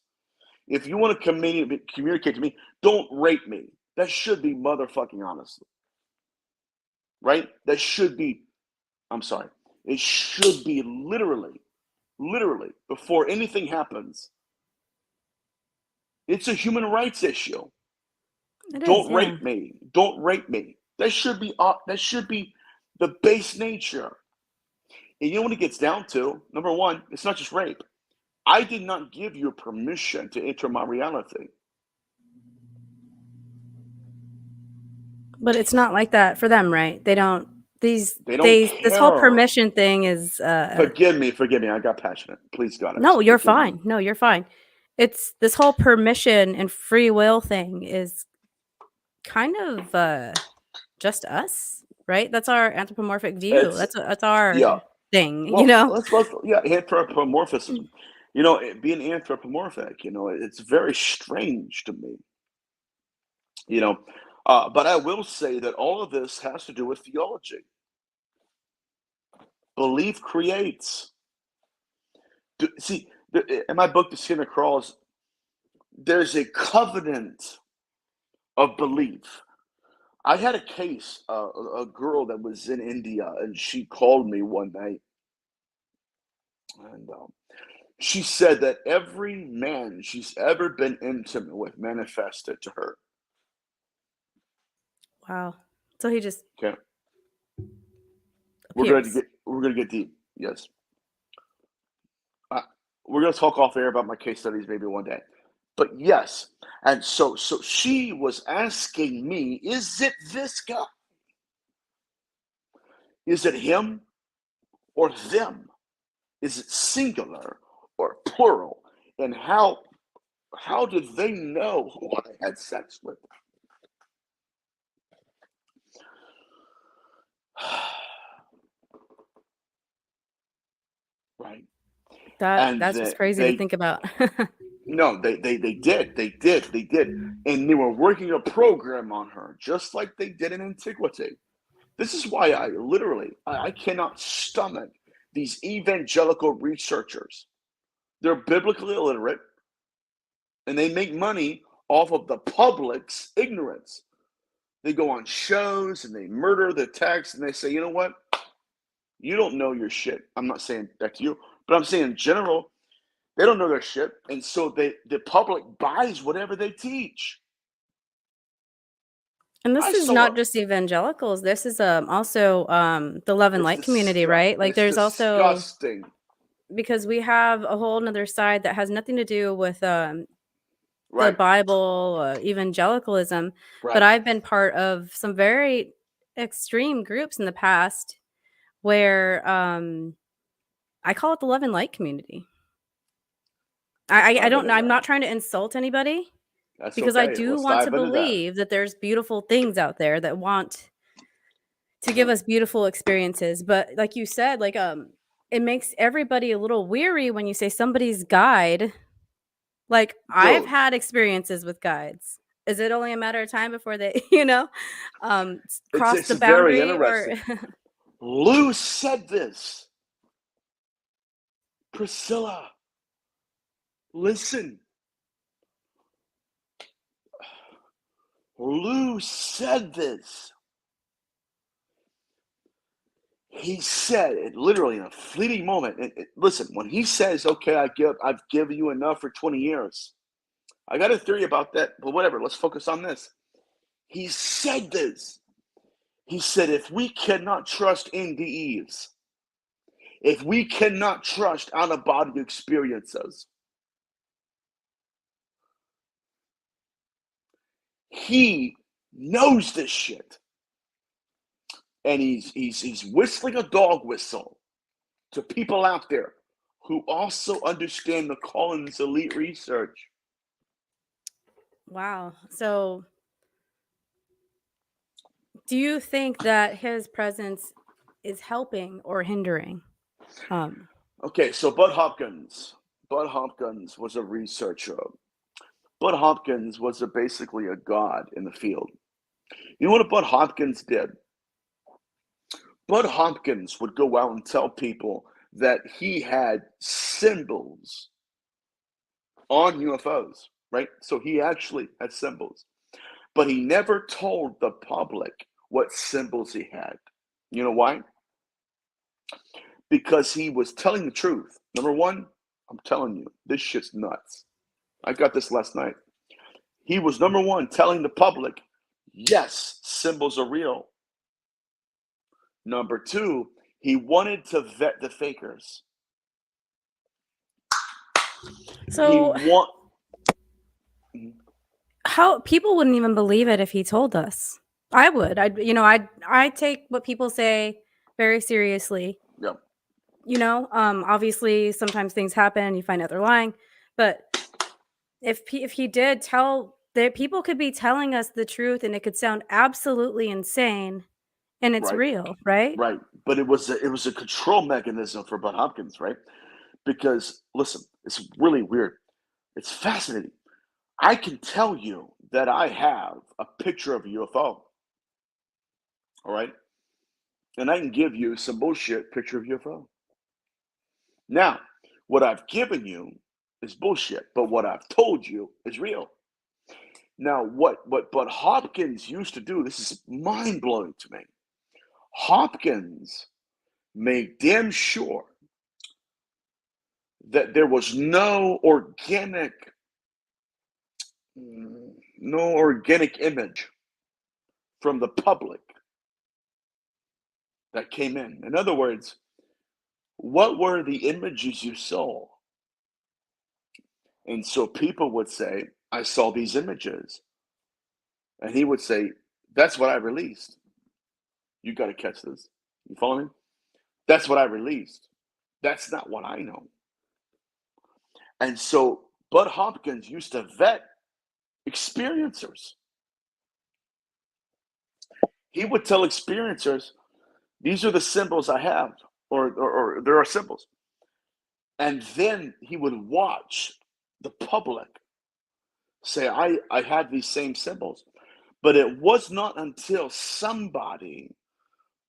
If you want to communicate to me, don't rape me. That should be motherfucking honest, right? That should be, I'm sorry. It should be literally, before anything happens. It's a human rights issue. It is, Don't yeah. rape me. Don't rape me. That should be the base nature. And you know what it gets down to? Number one, it's not just rape. I did not give you permission to enter my reality. But it's not like that for them, right? They don't They don't this whole care. permission thing is, Forgive me. I got passionate. Please, goddess, no, you're forgive me. fine. No, you're fine. It's this whole permission and free will thing is kind of, just us, right? That's our anthropomorphic view. It's That's our yeah. thing, you Well, know? let's yeah, anthropomorphism. Being anthropomorphic. It's very strange to me. You know, but I will say that all of this has to do with theology. Belief creates. See, in my book, The Skin that Crawls, there's a covenant of belief. I had a case, a girl that was in India, and she called me one night, and she said that every man she's ever been intimate with manifested to her. Wow. So he just Okay, appears. we're gonna get deep. Yes, uh, we're gonna talk off air about my case studies maybe one day. But yes, and so she was asking me, is it this guy? Is it him or them? Is it singular or plural? And how did they know who I had sex with? Right. And That's just crazy to think about. no, they did. And they were working a program on her, just like they did in antiquity. This is why I cannot stomach these evangelical researchers. They're biblically illiterate and they make money off of the public's ignorance. They go on shows and they murder the text and they say, you know what? You don't know your shit. I'm not saying that to you, but I'm saying in general, they don't know their shit. And so the public buys whatever they teach. And this I is saw not it. just evangelicals. This is also the love and light community, right? Like It's there's also, disgusting. because we have a whole nother side that has nothing to do with the Right, Bible, evangelicalism, but right. I've been part of some very extreme groups in the past where I call it the love and light community. Let's I dive don't into know. I'm that. not trying to insult anybody That's because I okay. do Let's want to dive into that. believe that there's beautiful things out there that want to give us beautiful experiences. But like you said, like it makes everybody a little weary when you say somebody's guide. Like I've Dude, had experiences with guides. Is it only a matter of time before they, cross it's the very boundary or interesting. Lou said this. Priscilla, listen. Lou said this. He said it literally in a fleeting moment. Listen, when he says, "Okay, I've given you enough for 20 years," I got a theory about that, but whatever. Let's focus on this. He said this. He said, "If we cannot trust NDEs, if we cannot trust out-of-body experiences, he knows this shit, and he's whistling a dog whistle to people out there who also understand the Collins Elite research." wow. So do you think that his presence is helping or hindering? Um, Okay, so Bud Hopkins. Bud Hopkins was a researcher. Bud Hopkins was basically a god in the field. You know what Bud Hopkins did? Bud Hopkins would go out and tell people that he had symbols on UFOs, right? So he actually had symbols, but he never told the public what symbols he had. You know why? Because he was telling the truth. Number one, I'm telling you, this shit's nuts. I got this last night. He was number one telling the public, yes, symbols are real. Number two, he wanted to vet the fakers. He so want how people wouldn't even believe it if he told us. I would. I take what people say very seriously. yeah, Obviously sometimes things happen and you find out they're lying, but if he did tell that, people could be telling us the truth and it could sound absolutely insane and it's right, real, right? right. But it was a control mechanism for Bud Hopkins, right? Because listen, it's really weird. It's fascinating. I can tell you that I have a picture of a UFO, all right? And I can give you some bullshit picture of UFO. Now, what I've given you is bullshit, but what I've told you is real. Now, what Bud Hopkins used to do, this is mind blowing to me. Hopkins made damn sure that there was no organic image from the public that came in. In other words, what were the images you saw? And so people would say, I saw these images. And he would say, that's what I released. You got to catch this. You follow me? That's what I released. That's not what I know. And so Bud Hopkins used to vet experiencers. He would tell experiencers, these are the symbols I have, or there are symbols. And then he would watch the public say, I had these same symbols. But it was not until somebody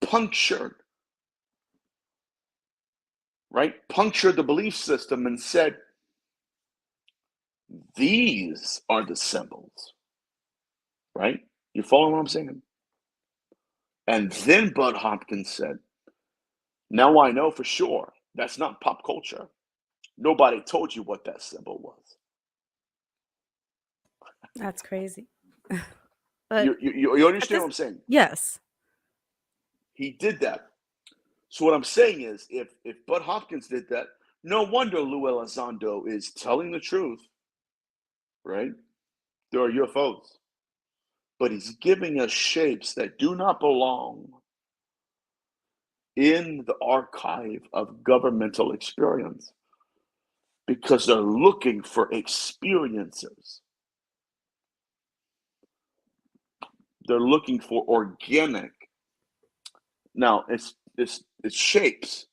punctured, right? Punctured the belief system and said, these are the symbols, right? You follow what I'm saying? And then Bud Hopkins said, now I know for sure that's not pop culture. Nobody told you what that symbol was. That's crazy. But You understand what I'm saying? yes. He did that. So what I'm saying is, if Bud Hopkins did that, no wonder Lou Elizondo is telling the truth, right? There are UFOs, but he's giving us shapes that do not belong in the archive of governmental experience because they're looking for experiences. They're looking for organic. Now it's shapes.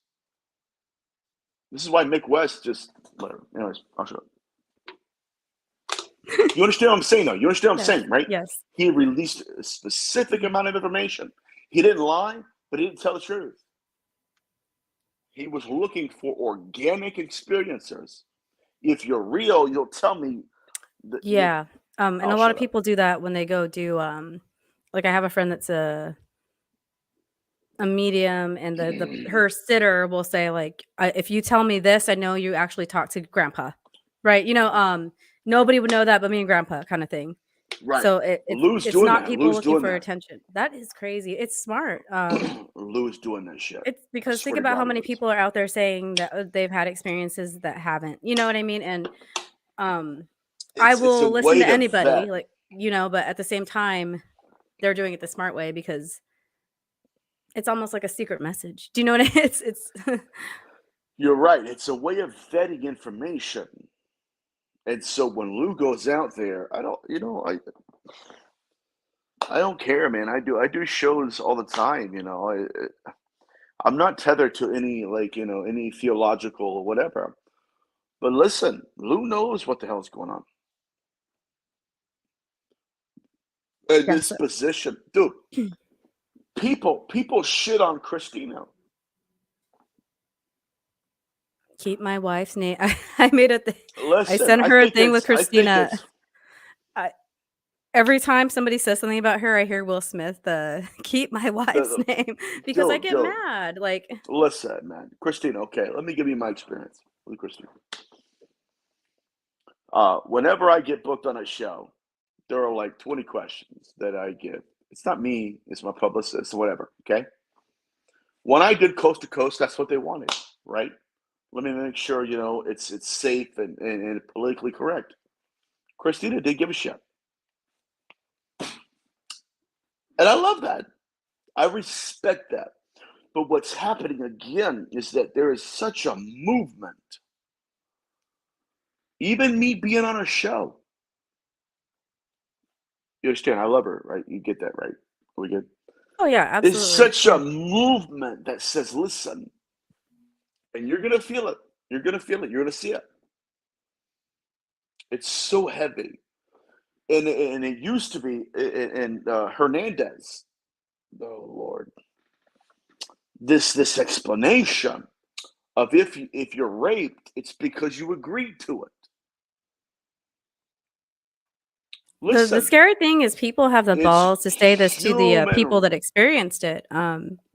This is why Mick West just whatever. Anyways, I'll show it. You understand what I'm saying, though? You understand what I'm saying, right? Yes. He released a specific amount of information. He didn't lie, but he didn't tell the truth. He was looking for organic experiencers. If you're real, you'll tell me. Yeah. And I'll a lot of shut up. people do that when they go do like I have a friend that's a medium, and the her sitter will say like, if you tell me this, I know you actually talked to grandpa, right? Nobody would know that but me and grandpa, kind of thing. Right. So Lou's it's doing not that. people Lou's looking doing for that. attention. That is crazy. It's smart. Lou's doing that shit. It's I because think swear to about how God, he many is. people are out there saying that they've had experiences that haven't. You know what I mean? And I It's a will listen way to to anybody, vet. like, but at the same time, they're doing it the smart way because it's almost like a secret message. Do you know what it's You're right. It's a way of vetting information. And so when Lou goes out there, I don't care, man. I do shows all the time. I'm not tethered to any any theological or whatever. But listen, Lou knows what the hell's going on. In Yeah, this position, dude, people shit on Christina. keep my wife's name. I made a thing. I Listen, sent her a thing with Christina. I Every time somebody says something about her, I hear Will Smith, keep my wife's the, name because I get dude, mad. Like, listen, man. Christina, okay, let me give you my experience with Christina. Whenever I get booked on a show, there are like 20 questions that I give. It's not me, it's my publicist, whatever, okay? When I did Coast to Coast, that's what they wanted, right? Let me make sure, it's safe and politically correct. Christina did give a shit. And I love that. I respect that. But what's happening again is that there is such a movement. Even me being on a show. You understand? I love her, right? You get that, right? Are we good? oh yeah, It's absolutely. such a movement that says, listen, and you're going to feel it. You're going to feel it. You're going to see it. It's so heavy. And it used to be in Hernandez. Oh, Lord. This explanation of if you're raped, it's because you agreed to it. The Listen, scary thing is people have the it's balls to say this to the, people human. that experienced it.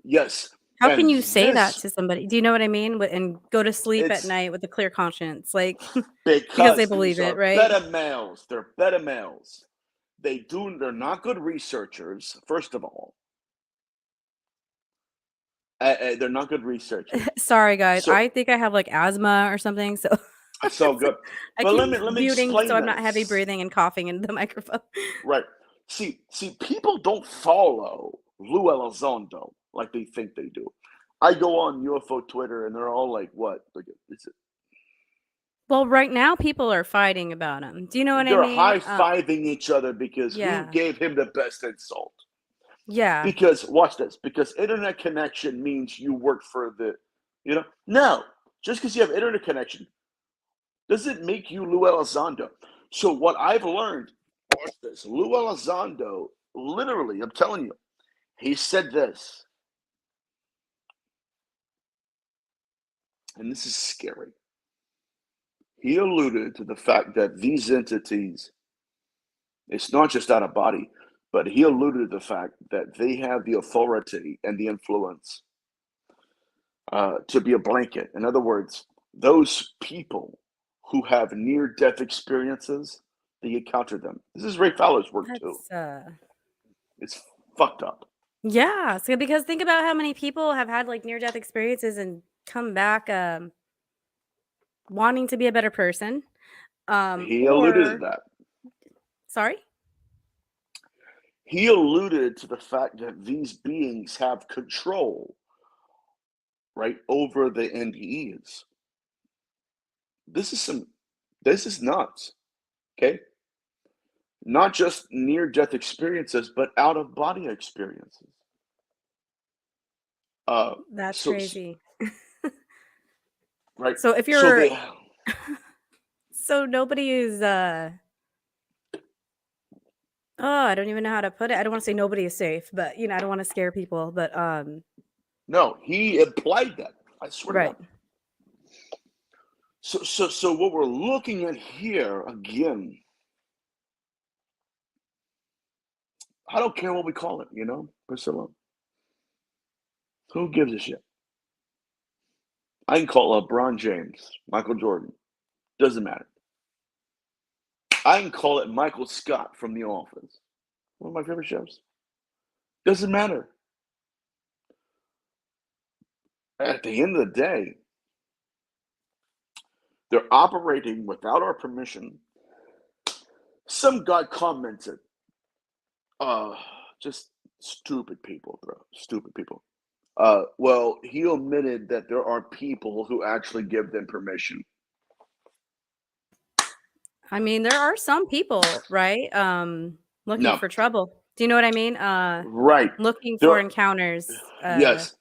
Yes, How can and you say that this to somebody? Do you know what I mean? And go to sleep at it's night with a clear conscience, like, because they because believe these it, are right? beta males. They're beta males. They're not good researchers, first of all. They're not good researchers. Sorry, guys. So I think I have, like, asthma or something, so It's so good. I But keep let me muting so explain I'm not heavy this. breathing and coughing into the microphone. Right. See, people don't follow Lou Elizondo like they think they do. I go on UFO Twitter and they're all like, "What? Look at it's, Well, right now people are fighting about him. Do you know what I they're mean? high fiving each other because who Yeah. gave him the best insult? Yeah. Because watch this. Because internet connection means you work for the, no. Just because you have internet connection doesn't make you Lou Elizondo. So what I've learned, watch this. Lou Elizondo, literally, I'm telling you, he said this, and this is scary. He alluded to the fact that these entities, it's not just out of body, but he alluded to the fact that they have the authority and the influence to be a blanket. In other words, those people who have near death experiences, they encounter them. This is Ray Fowler's work too. That's It's fucked up. yeah, so because think about how many people have had like near death experiences and come back wanting to be a better person. He alluded to Or that. sorry? He alluded to the fact that these beings have control, right, over the NDEs. This is nuts. Okay. Not just near death experiences, but out of body experiences. Uh, That's so, crazy. right. So if So you're they, so nobody is oh, I don't even know how to put it. I don't want to say nobody is safe, but I don't want to scare people, but no, he implied that. I swear to God. right. So what we're looking at here again, I don't care what we call it, Priscilla. Who gives a shit? I can call LeBron James, Michael Jordan. Doesn't matter. I can call it Michael Scott from The Office. One of my favorite shows. Doesn't matter. At the end of the day, they're operating without our permission. Some guy commented, uh, just stupid people, bro. Stupid people. Well, he omitted that there are people who actually give them permission. I mean, there are some people, right? Looking No, for trouble. Do you know what I mean? right. Looking There for are, encounters. yes.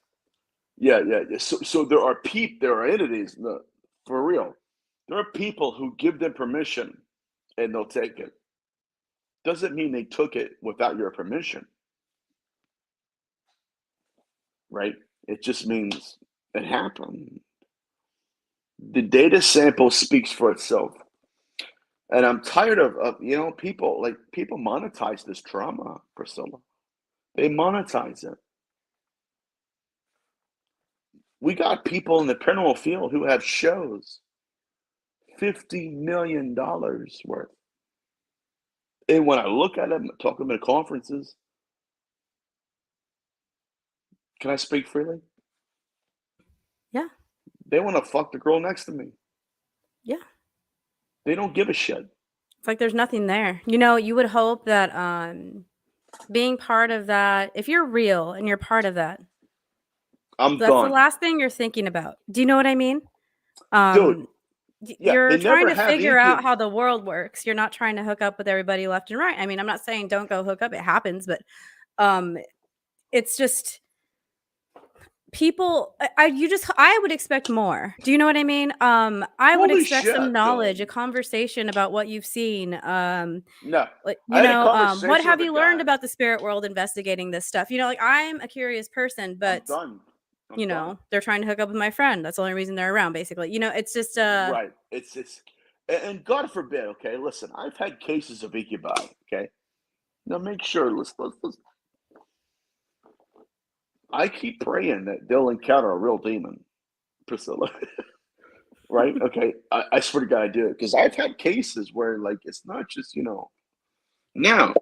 Yeah. So there are entities, no, for real. There are people who give them permission and they'll take it. Doesn't mean they took it without your permission, right? It just means it happened. The data sample speaks for itself. And I'm tired of people monetize this trauma, Priscilla. They monetize it. We got people in the paranormal field who have shows, $50 million worth. And when I look at them, talk to them at conferences, can I speak freely? Yeah. They want to fuck the girl next to me. Yeah. They don't give a shit. It's like there's nothing there. You would hope that being part of that, if you're real and you're part of that, I'm that's the done. last thing you're thinking about. Do you know what I mean? Dude, Um yeah, you're they trying never to have figure out inkling. how the world works. You're not trying to hook up with everybody left and right. I mean, I'm not saying don't go hook up. It happens, but um it's just people I would expect more. Do you know what I mean? I would Holy expect some shit, knowledge, a dude. conversation about what you've seen. No, Like, I had a what conversation have with a you learned guy. about the spirit world investigating this stuff? Like I'm a curious person, I'm but done. I'm done. they're trying to hook up with my friend. That's the only reason they're around, basically. It's just Right. It's and God forbid, okay, listen, I've had cases of incubi, okay? Now make sure, let's I keep praying that they'll encounter a real demon, Priscilla. Right? Okay. I swear to God I do. Because I've had cases where like it's not just, now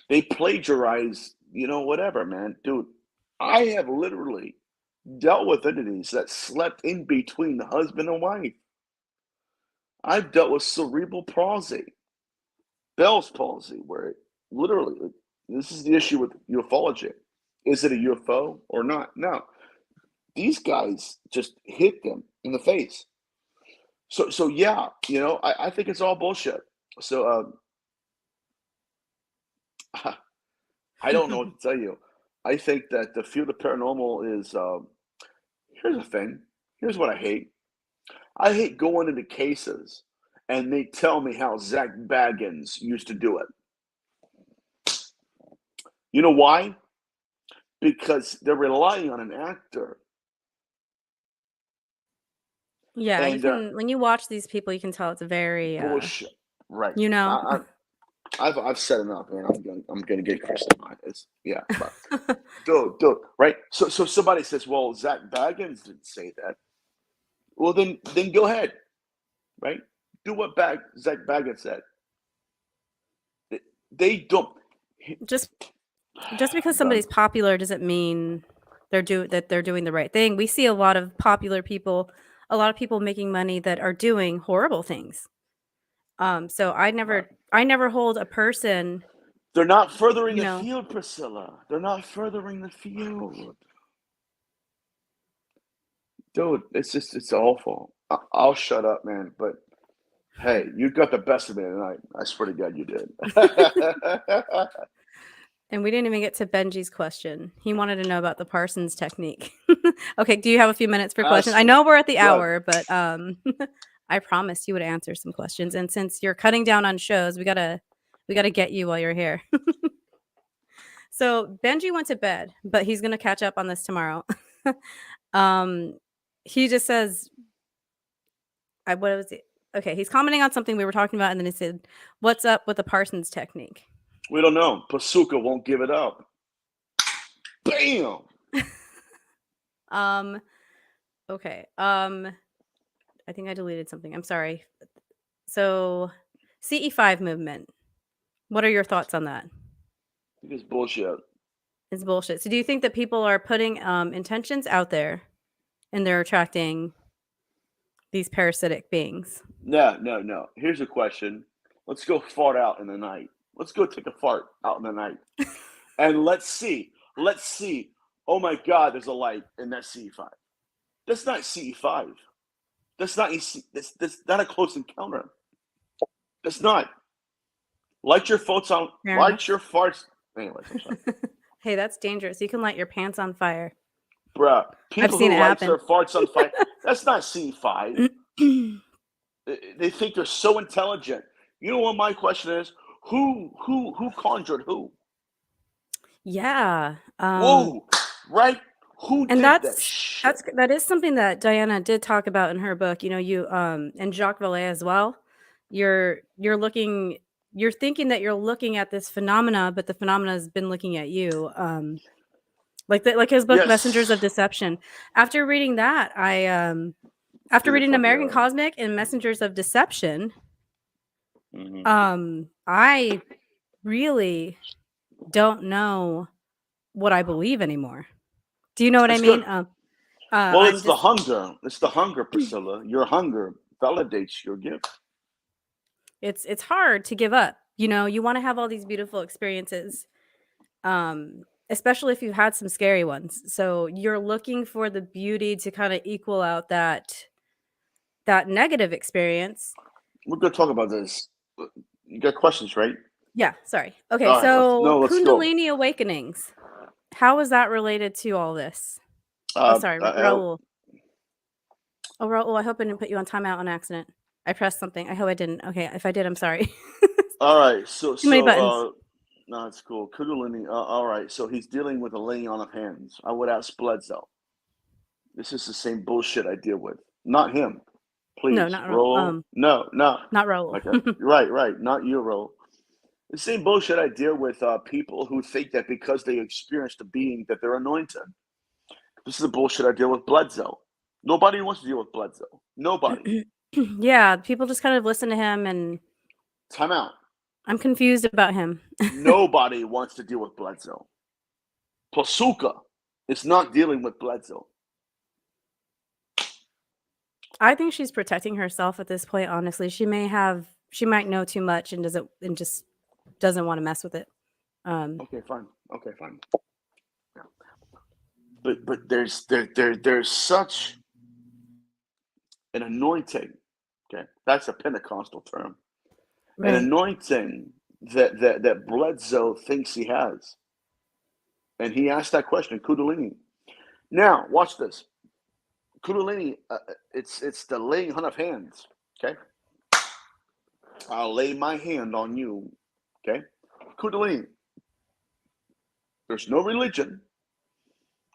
they plagiarize, whatever, man. Dude, I have literally dealt with entities that slept in between the husband and wife. I've dealt with cerebral palsy, Bell's palsy, where literally, this is the issue with ufology. Is it a UFO or not? No. These guys just hit them in the face. So yeah, I think it's all bullshit. So I don't know what to tell you. I think that the field of paranormal is. Here's the thing. Here's what I hate. I hate going into cases and they tell me how Zach Baggins used to do it. You know why? Because they're relying on an actor. Yeah, you And can when you watch these people, you can tell it's very, bullshit. Right. you know. I've said enough, man. I'm gonna get crucified. Yeah, but dude, right? So somebody says, well, Zach Baggins didn't say that. Well, then go ahead, right? Do what Zach Baggins said. They don't. Just because Done. somebody's popular doesn't mean they're doing the right thing. We see a lot of popular people, a lot of people making money that are doing horrible things. So I never hold a person, They're not furthering you the know. field, Priscilla. They're not furthering the field. Dude, it's awful. I'll shut up, man. But hey, you got the best of me tonight. I swear to God, you did. And we didn't even get to Benji's question. He wanted to know about the Parsons technique. Okay, do you have a few minutes for questions? I know we're at the Good. hour, but I promised you would answer some questions. And since you're cutting down on shows, we gotta get you while you're here. So Benji went to bed, but he's gonna catch up on this tomorrow. He just says, what was it? Okay, he's commenting on something we were talking about, and then he said, "What's up with the Parsons technique?" We don't know. Pasuka won't give it up. Bam. Okay. I think I deleted something. I'm sorry. So, CE5 movement. What are your thoughts on that? It's bullshit. It's bullshit. So, do you think that people are putting intentions out there and they're attracting these parasitic beings? No. Here's a question. Let's go fart out in the night. Let's go take a fart out in the night. And let's see. Oh my God, there's a light in that CE5. That's not CE5. That's not that's not a close encounter. That's not. Light your farts. Anyways, I'm sorry. Hey, that's dangerous. You can light your pants on fire. Bruh, people seen who it light happen. their farts on fire, that's not C5. They think they're so intelligent. You know what my question is? Who conjured who? Yeah. Whoa, right? Who And did that shit? that is something that Diana did talk about in her book. You know, you and Jacques Vallée as well. You're thinking that you're looking at this phenomena, but the phenomena has been looking at you. Like his book, Yes. Messengers of Deception. After reading that, after reading American Cosmic and Messengers of Deception, I really don't know what I believe anymore. Do you know what I mean? Well, it's the hunger. It's the hunger, Priscilla. Your hunger validates your gift. It's hard to give up. You know, you want to have all these beautiful experiences, especially if you've had some scary ones. So you're looking for the beauty to kind of equal out that negative experience. We're gonna talk about this. You got questions, right? Yeah, sorry. Okay, All right, so let's Kundalini awakenings. How is that related to all this? Sorry, Raul. Oh, Raul, I hope I didn't put you on timeout on accident. I pressed something. I hope I didn't. Okay, if I did, I'm sorry. All right, so Too many buttons. No, it's cool. Kundalini. All right, so he's dealing with a laying on of hands. I would ask Bledsoe. This is the same bullshit I deal with. Not him. Please. No, not Raul. No. Not Raul. Right. Not you, Raul. The same bullshit I deal with people who think that because they experienced a being that they're anointed. This is the bullshit I deal with Bledsoe. Nobody wants to deal with Bledsoe. Nobody. Yeah, people just kind of listen to him and... Time out. I'm confused about him. Nobody wants to deal with Bledsoe. Pasuka is not dealing with Bledsoe. I think she's protecting herself at this point, honestly. She might know too much and just doesn't wanna mess with it. Um, Okay, fine. Okay, fine. Yeah. But there's such an anointing. Okay, that's a Pentecostal term. An right. anointing that Bledsoe thinks he has, and he asked that question, Kundalini. Now, watch this. Kundalini, it's the laying on of hands. Okay, I'll lay my hand on you. Okay, Kundalini. There's no religion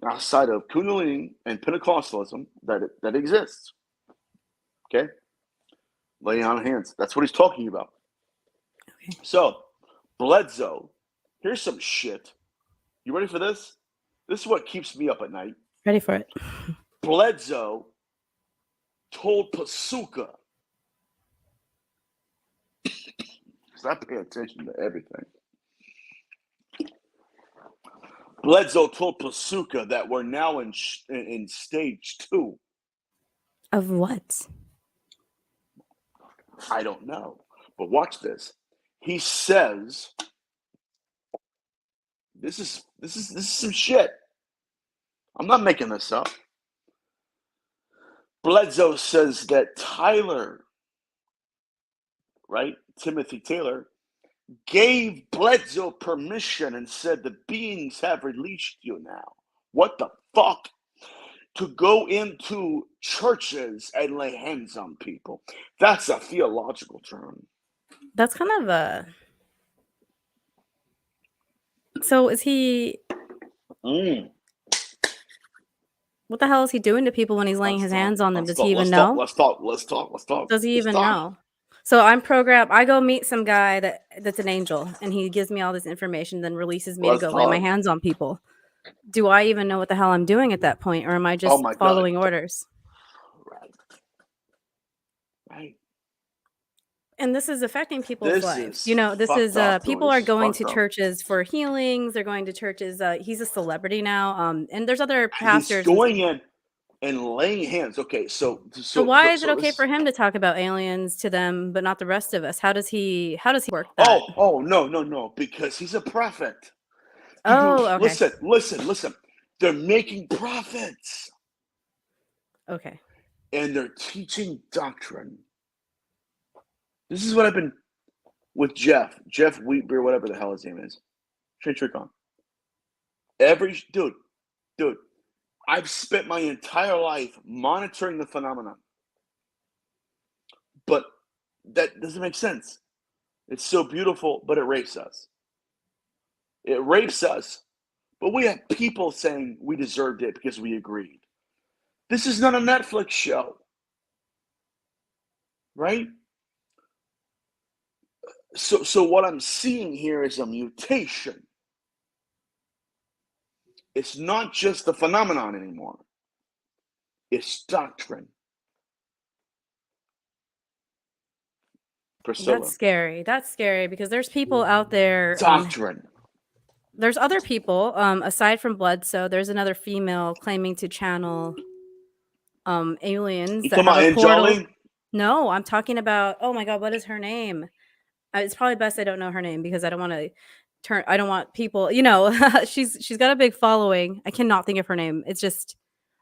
outside of Kundalini and Pentecostalism that exists. Okay, laying on of hands. That's what he's talking about. Okay. So, Bledsoe, here's some shit. You ready for this? This is what keeps me up at night. Ready for it. Bledsoe told Pasuka, because I pay attention to everything. Bledsoe told Pasuka that we're now in stage 2. Of what? I don't know, but watch this. He says, "This is some shit. I'm not making this up." Bledsoe says that Tyler, right, Timothy Taylor, gave Bledsoe permission and said the beings have released you now. What the fuck? To go into churches and lay hands on people. That's a theological term. That's kind of a so is he Mm. what the hell is he doing to people when he's laying Let's his talk. hands on them? Let's Does he talk. even Let's talk. know? Let's talk. Let's talk. Let's talk. Does he Let's even talk. know? So I'm programmed I go meet some guy that's an angel, and he gives me all this information, then releases me to Let's go lay my talk. hands on people. Do I even know what the hell I'm doing at that point, or am I Oh just my God. following orders? Right. Right. And this is affecting people's This lives. is This is fucked up, dude. people This are is going fucked to up. churches for healings. They're going to churches. He's a celebrity now. And there's other And he's pastors. going in and laying hands. Okay, so So why is it okay this. for him to talk about aliens to them, but not the rest of us? How does he work that? Oh no, because he's a prophet. Oh, okay. Listen. They're making profits Okay. and they're teaching doctrine. This is what I've been with Jeff Wheatbeer, whatever the hell his name is. Tricon. Dude, I've spent my entire life monitoring the phenomenon. But that doesn't make sense. It's so beautiful, but it rapes us. It rapes us, but we have people saying we deserved it because we agreed. This is not a Netflix show, right? So what I'm seeing here is a mutation. It's not just the phenomenon anymore. It's doctrine. Pricilla. That's scary because there's people out there. Doctrine. There's other people aside from Bledsoe. There's another female claiming to channel aliens You that talking have about a portal. Anjali? No, I'm talking about. Oh my God, what is her name? It's probably best I don't know her name because I don't want to turn. I don't want people. She's got a big following. I cannot think of her name. It's just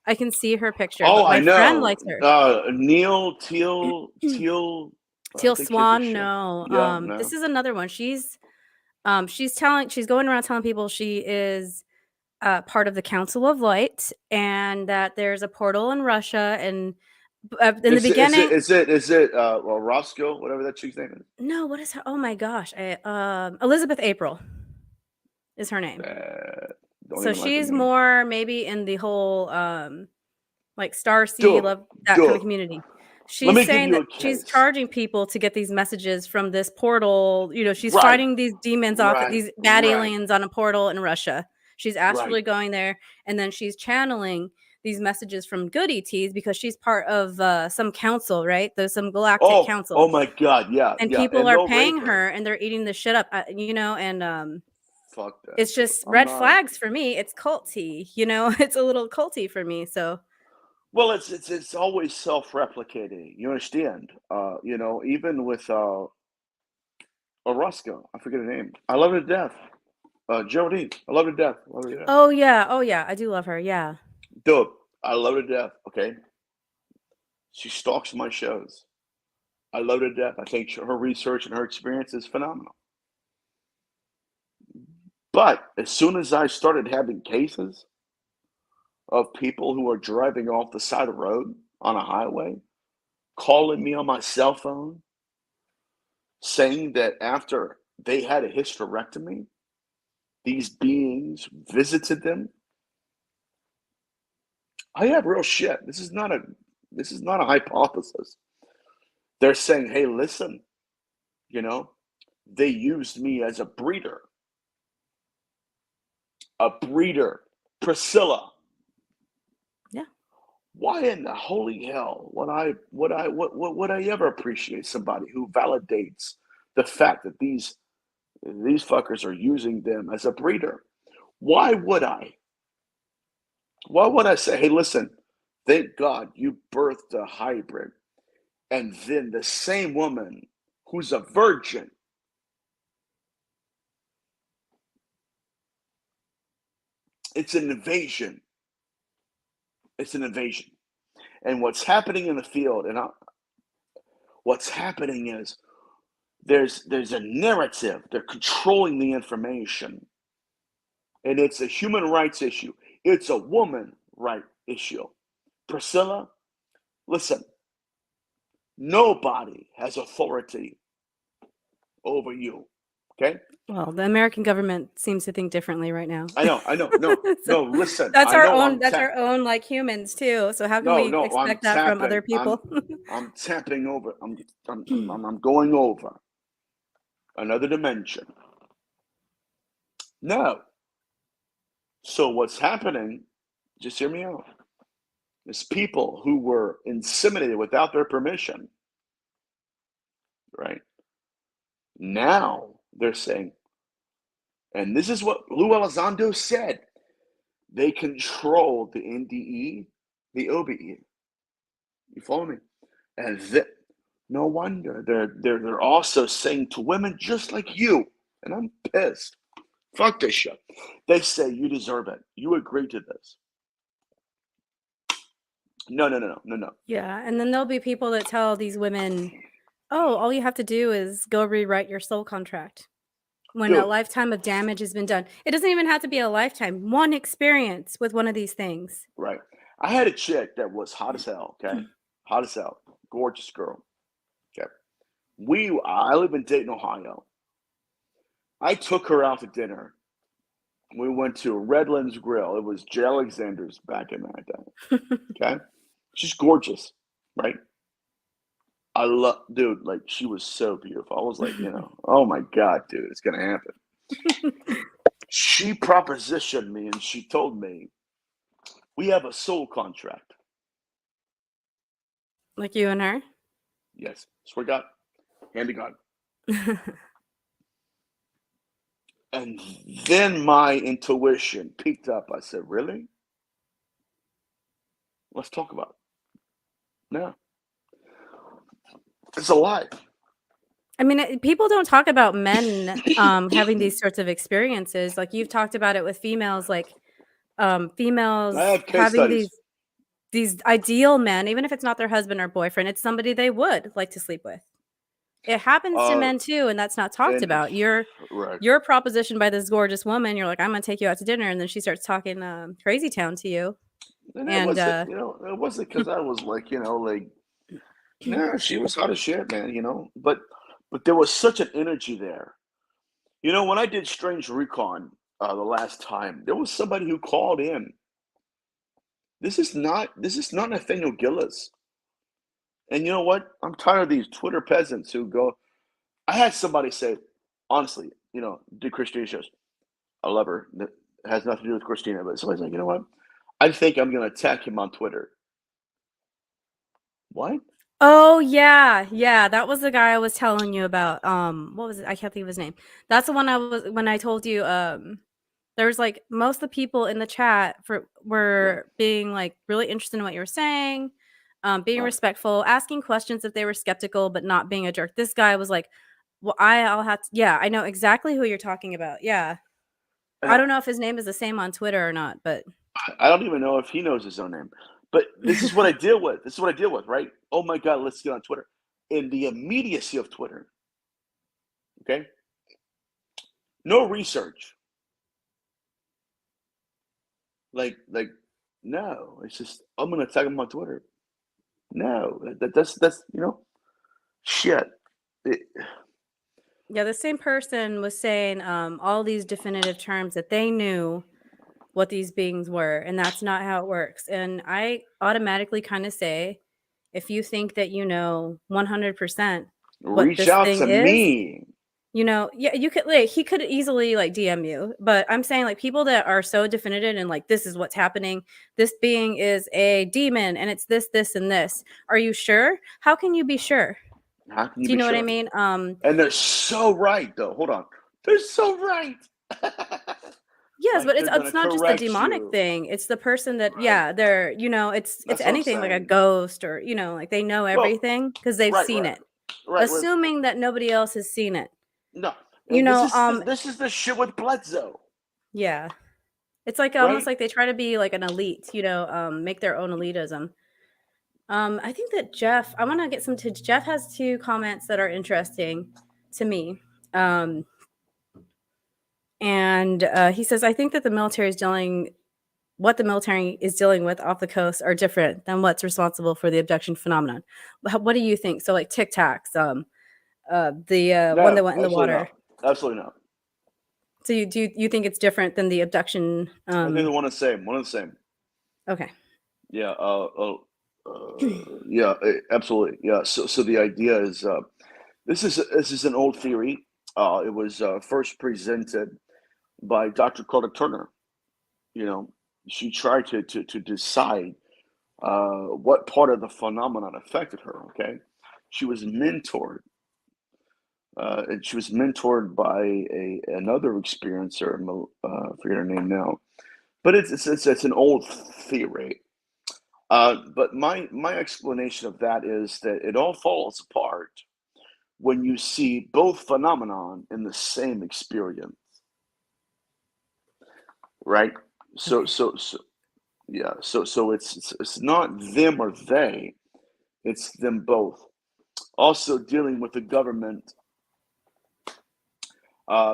I can see her picture, Oh, but I my friend know. likes her. Neil Teal. I Teal think she's a Swan. shit. No, Yeah, this no. is another one. She's going around telling people she is part of the Council of Light and that there's a portal in Russia. And in the beginning, Is it well, Roscoe, whatever that chick's name is? no, what is her? Oh my gosh, Elizabeth April is her name. Don't So even like the she's name. more maybe in the whole like Starseed, Dude, love that kind dude. of community. Let She's me give saying you that a she's case. charging people to get these messages from this portal. She's Right, fighting these demons off, right, these bad right, aliens on a portal in Russia. She's right. astrally going there, and then she's channeling these messages from good ETs because she's part of some council, right? There's some galactic Oh council, my God, yeah, and yeah. people And are they'll paying rape her. her, and they're eating the shit up, and Fuck that. it's just I'm red not. flags for me. It's culty, it's a little culty for me. So Well, it's always self-replicating. You understand? Even with Orozco, I forget her name. I love her to death. Geraldine, I love her to death. Love her to death. Oh, yeah. Oh, yeah. I do love her. Yeah. Dude, I love her to death. Okay, she stalks my shows. I love her to death. I think her research and her experience is phenomenal. But as soon as I started having cases of people who are driving off the side of the road on a highway, calling me on my cell phone, saying that after they had a hysterectomy, these beings visited them. I have real shit. This is not a hypothesis. They're saying, hey, listen, you know, they used me as a breeder. A breeder. Pricilla. Yeah. Why in the holy hell would I ever appreciate somebody who validates the fact that these fuckers are using them as a breeder? Why would I? Why would I say, hey, listen, thank God you birthed a hybrid, and then the same woman who's a virgin, it's an invasion. It's an invasion. And what's happening in the field, what's happening is there's a narrative. They're controlling the information, and it's a human rights issue. It's a woman right issue. Priscilla, listen, nobody has authority over you. Okay? Well, the American government seems to think differently right now. I know. No, So no. Listen, that's I our know. own that's our own, like, humans too, so how can No, we no. I'm expect that from other tapping. people? I'm tapping over. I'm going over another dimension. No. So what's happening? Just hear me out. Is people who were inseminated without their permission, right? Now they're saying, and this is what Lou Elizondo said. They control the NDE, the OBE. You follow me? And no wonder they're also saying to women just like you, and I'm pissed. Fuck this shit. They say you deserve it. You agreed to this. No. Yeah, and then there'll be people that tell these women, "Oh, all you have to do is go rewrite your soul contract." When a Dude, lifetime of damage has been done. It doesn't even have to be a lifetime, one experience with one of these things. right. I had a chick that was hot as hell, okay? Hot as hell. Gorgeous girl. Okay. I live in Dayton, Ohio. I took her out to dinner. We went to Redlands Grill. It was J. Alexander's back in that day. Okay. She's gorgeous, right? Dude, like, she was so beautiful. I was like, oh my God, dude, it's going to happen. She propositioned me and she told me, we have a soul contract. Like you and her? Yes. Swear to God. Hand to God. And then my intuition peaked up. I said, really? Let's talk about it. No. It's a lie. I mean, people don't talk about men, having these sorts of experiences. Like, you've talked about it with females, like, I females have case having studies. these ideal men, even if it's not their husband or boyfriend, it's somebody they would like to sleep with. It happens to Uh, men too, and that's not talked and about. right. You're propositioned by this gorgeous woman, you're like, "I'm gonna take you out to dinner," and then she starts talking, crazy town to you, And and, it wasn't because I was like, no, she was hot as shit, man, but there was such an energy there. When I did Strange Recon the last time, there was somebody who called in. This is not Nathaniel Gillis. And you know what? I'm tired of these Twitter peasants who go. I had somebody say, honestly, do Christina shows. I love her. It has nothing to do with Christina, but somebody's like, you know what? I think I'm gonna attack him on Twitter. What? Oh, yeah, yeah, that was the guy I was telling you about, what was it? I can't think of his name. That's the one when I told you, There's like most of the people in the chat Right. were being like really interested in what you were saying, being Right. respectful, asking questions if they were skeptical, but not being a jerk. This guy was like, "Well, I'll have to." Yeah, I know exactly who you're talking about. Yeah, I Uh, don't know if his name is the same on Twitter or not, but I don't even know if he knows his own name. But this is what I deal with. This is what I deal with, right? Oh my God, let's get on Twitter. In the immediacy of Twitter, okay? No research. Like, no. It's just I'm gonna tag him on Twitter. No, that's shit. It, yeah, the same person was saying all these definitive terms that they knew what these beings were, and that's not how it works. And I automatically kind of say, if you think that you know 100% what reach this out thing to is, me. yeah, you could like he could easily like DM you, but I'm saying like people that are so definitive and like this is what's happening. This being is a demon and it's this, this, and this. Are you sure? How can you be sure? How can you Do you be know what I sure? mean? And they're so right, though. Hold on, they're so right. Yes, Like but they're gonna it's not just the correct demonic you, thing. It's the person that right? they're, it's That's what I'm anything like a saying. ghost or, like they know Well, everything because they've right, seen right, it. right. Assuming that nobody else has seen it. No, You and this know, is this is the shit with Bledsoe, yeah. It's like almost right? like they try to be like an elite, make their own elitism. I think that I want to get some to Jeff has two comments that are interesting to me. And he says, I think that what the military is dealing with off the coast are different than what's responsible for the abduction phenomenon. What do you think? So like Tic Tacs, the one that No, went in the absolutely water. not. Absolutely not. So you think it's different than the abduction? I think they're one and the same. One and the same. Okay. Yeah. Yeah. Absolutely. Yeah. So the idea is this is an old theory. It was first presented by Dr. Carter Turner. You know, she tried to decide what part of the phenomenon affected her. Okay, she was mentored. And she was mentored by another experiencer. I forget her name now, but it's an old theory. But my explanation of that is that it all falls apart when you see both phenomenon in the same experience, right? So Okay. so so yeah. So it's not them or they, it's them both. Also dealing with the government.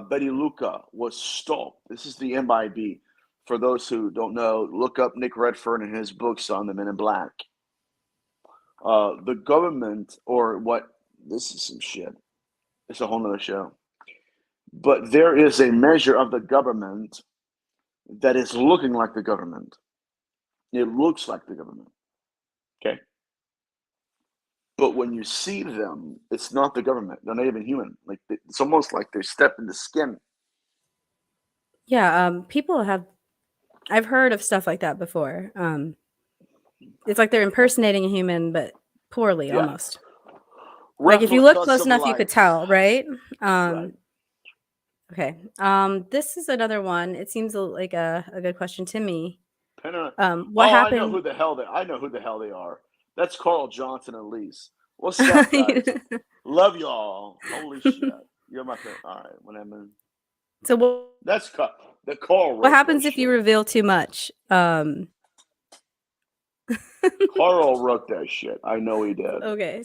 Betty Luca was stopped. This is the MIB. For those who don't know, look up Nick Redfern and his books on the Men in Black. The government, or what? This is some shit. It's a whole nother show. But there is a measure of the government that is looking like the government. It looks like the government. Okay. But when you see them, it's not the government. They're not even human. Like it's almost like they step in the skin. Yeah. I've heard of stuff like that before. It's like they're impersonating a human, but poorly Yeah. almost. Like if you look Replicas close of enough, you could life. tell, right? Right. Okay. This is another one. It seems like a good question to me. What Oh, I know happened? who the hell they are. That's Carl Johnson and Lise. What's up, guys? Love y'all. Holy shit. You're my favorite. All right, whatever. So That's the Carl what wrote that happens if you shit. reveal too much? Carl wrote that shit. I know he did. Okay.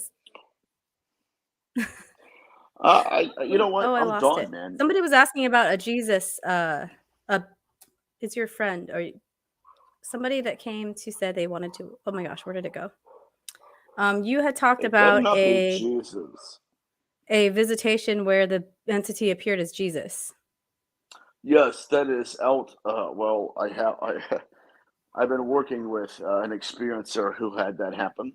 You know what? Oh, I I'm lost done, it. man. Somebody was asking about a Jesus. It's your friend or somebody that came to said they wanted to. Oh my gosh, where did it go? You had talked It better about not be Jesus. a visitation where the entity appeared as Jesus. Yes, that is out. Well, I've been working with an experiencer who had that happen.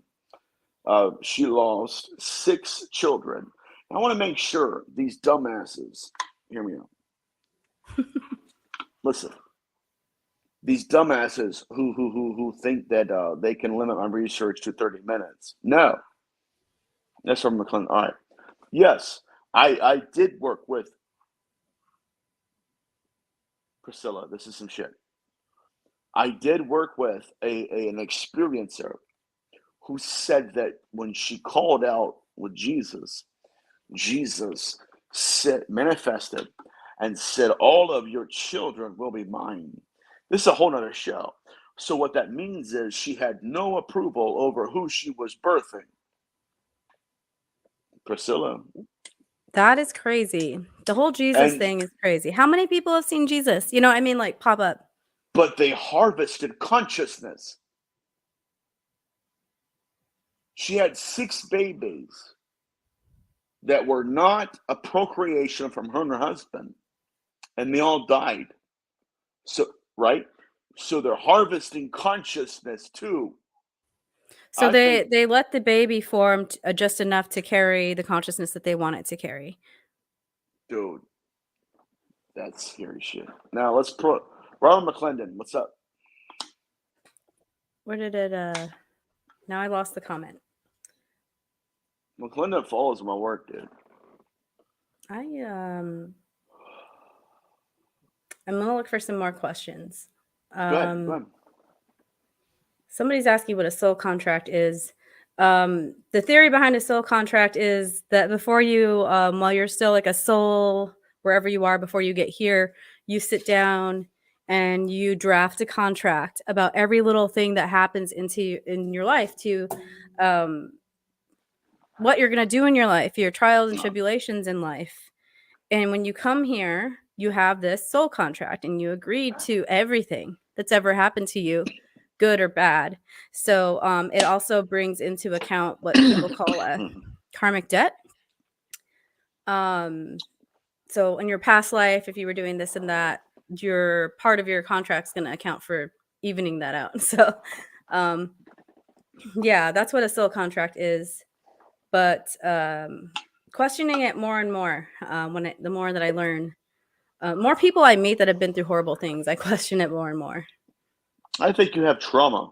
She lost 6 children. I want to make sure these dumbasses hear me out. Listen, these dumbasses who think that they can limit my research to 30 minutes. No, that's from McClellan. All right. Yes, I did work with Priscilla, this is some shit. I did work with an experiencer who said that when she called out with Jesus, Jesus said, manifested and said, all of your children will be mine. This is a whole nother show. So what that means is she had no approval over who she was birthing. Priscilla. That is crazy. The whole Jesus And thing is crazy. How many people have seen Jesus? You know what I mean? Like pop up. but they harvested consciousness. She had 6 babies that were not a procreation from her and her husband, and they all died. So, right? So they're harvesting consciousness too. So I think, they let the baby form just enough to carry the consciousness that they want it to carry. dude, that's scary shit. Now let's put Ronald McClendon. What's up? Where did it now I lost the comment. McClendon follows my work, dude. I'm gonna look for some more questions. Go ahead. Go ahead. Somebody's asking what a soul contract is. The theory behind a soul contract is that before you, while you're still like a soul, wherever you are, before you get here, you sit down and you draft a contract about every little thing that happens in your life to what you're going to do in your life, your trials and tribulations in life. And when you come here, you have this soul contract and you agreed to everything that's ever happened to you, good or bad. So it also brings into account what people call a karmic debt. So in your past life, if you were doing this and that, your part of your contract's going to account for evening that out. So yeah, that's what a soul contract is. But questioning it more and more the more that I learn, more people I meet that have been through horrible things, I question it more and more. I think you have trauma.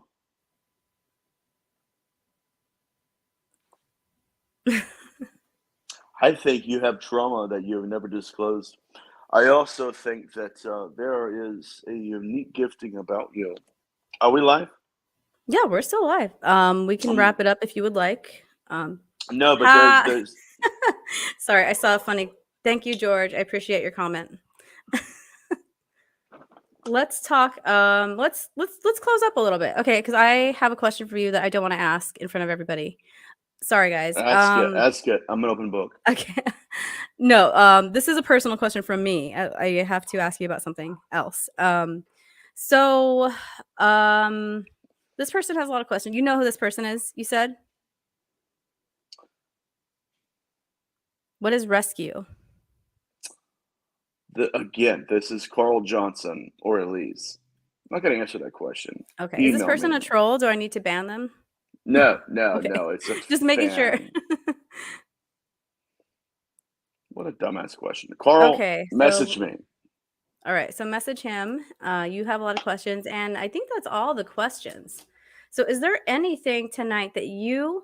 I think you have trauma that you have never disclosed. I also think that there is a unique gifting about you. Are we live? Yeah, we're still alive. We can wrap it up if you would like. No, but there's Sorry, I saw a funny. Thank you, George. I appreciate your comment. Let's talk. Let's close up a little bit, okay? Because I have a question for you that I don't want to ask in front of everybody. Sorry, guys. Ask it. I'm an open book. Okay. No, this is a personal question from me. I have to ask you about something else. So, this person has a lot of questions. You know who this person is, you said? What is rescue? Again, this is Carl Johnson or Elise. I'm not going to answer that question. Okay. Is this person a troll? Do I need to ban them? No, Okay. no. It's a just making sure. What a dumbass question. Carl, okay, message me. All right. So message him. You have a lot of questions, and I think that's all the questions. So is there anything tonight that you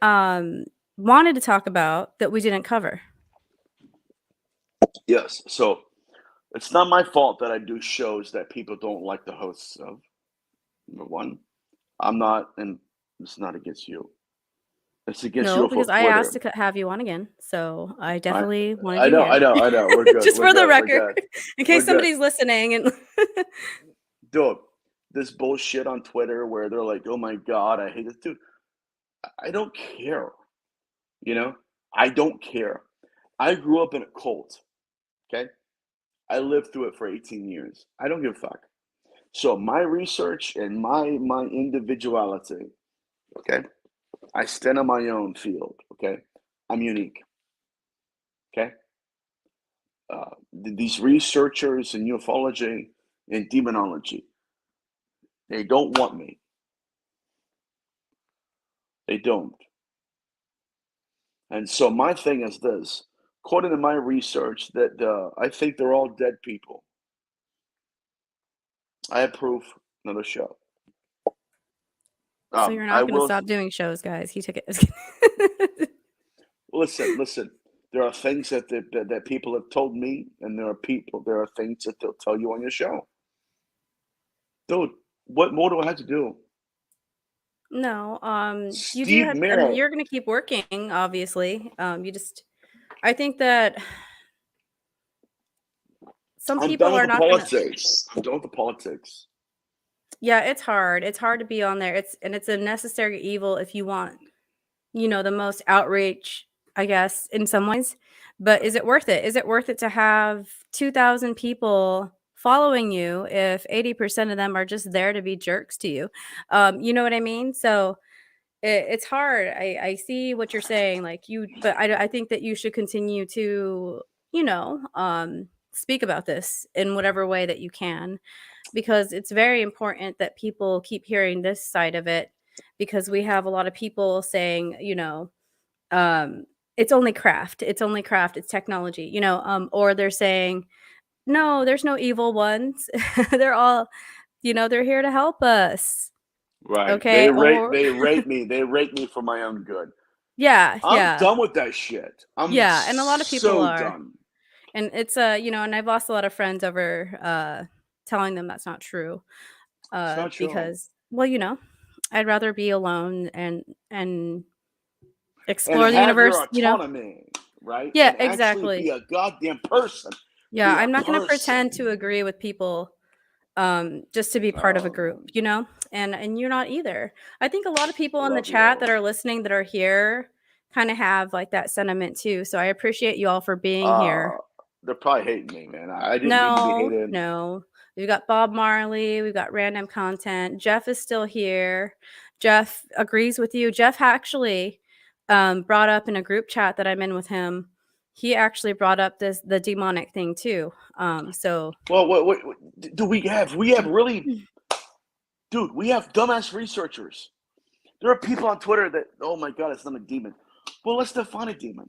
wanted to talk about that we didn't cover? Yes. So it's not my fault that I do shows that people don't like the hosts of. Number one, I'm not, and it's not against you. It's against you because for I Twitter. asked to have you on again, so I definitely wanted I you know, here. I know. We're good. Just we're for the good, record, in case somebody's listening. And dude, this bullshit on Twitter where they're like, "Oh my god, I hate this dude." I don't care. You know, I don't care. I grew up in a cult. Okay, I lived through it for 18 years. I don't give a fuck. So my research and my individuality, okay? I stand on my own field, okay? I'm unique, okay? These researchers in ufology and demonology, they don't want me. They don't. And so my thing is this, according to my research, that I think they're all dead people. I have proof. Another show. so you're not going to stop doing shows, guys. He took it. Listen. There are things that people have told me, and there are things that they'll tell you on your show. Dude, what more do I have to do? No, you do Steve have I mean, Mera, you're gonna keep working, obviously. You just I think that some I'm people done with are the not gonna. politics. I'm done with the politics. Yeah, it's hard. It's hard to be on there. It's a necessary evil if you want, the most outreach, I guess, in some ways. But is it worth it? Is it worth it to have 2,000 people following you if 80% of them are just there to be jerks to you? You know what I mean? So it's hard. I see what you're saying, like but I think that you should continue to, speak about this in whatever way that you can, because it's very important that people keep hearing this side of it, because we have a lot of people saying, it's only craft, it's technology, or they're saying, no, there's no evil ones. They're all, they're here to help us. Right. Okay. Or They rate me for my own good. yeah, I'm yeah. done with that shit. I'm Yeah, and a lot of people so are. done. And it's and I've lost a lot of friends over telling them that's not true. It's not true. Because, well, I'd rather be alone and And explore the have your universe. autonomy, right? Yeah, And actually be exactly. a goddamn person. Yeah, Be a I'm not going to pretend person. to agree with people just to be part of a Oh group, man. and you're not either. I think a lot of people in the Love chat that you. are listening that are here kind of have like that sentiment too. So I appreciate you all for being Uh here. they're probably hating me, man. I didn't mean to be No, hated. no. We've got Bob Marley, we've got random content. Jeff is still here. Jeff agrees with you. Jeff actually brought up in a group chat that I'm in with him. He actually brought up the demonic thing too. So Well, what do we have really, dude, we have dumbass researchers. There are people on Twitter that, oh my god, it's not a demon. Well, let's define a demon.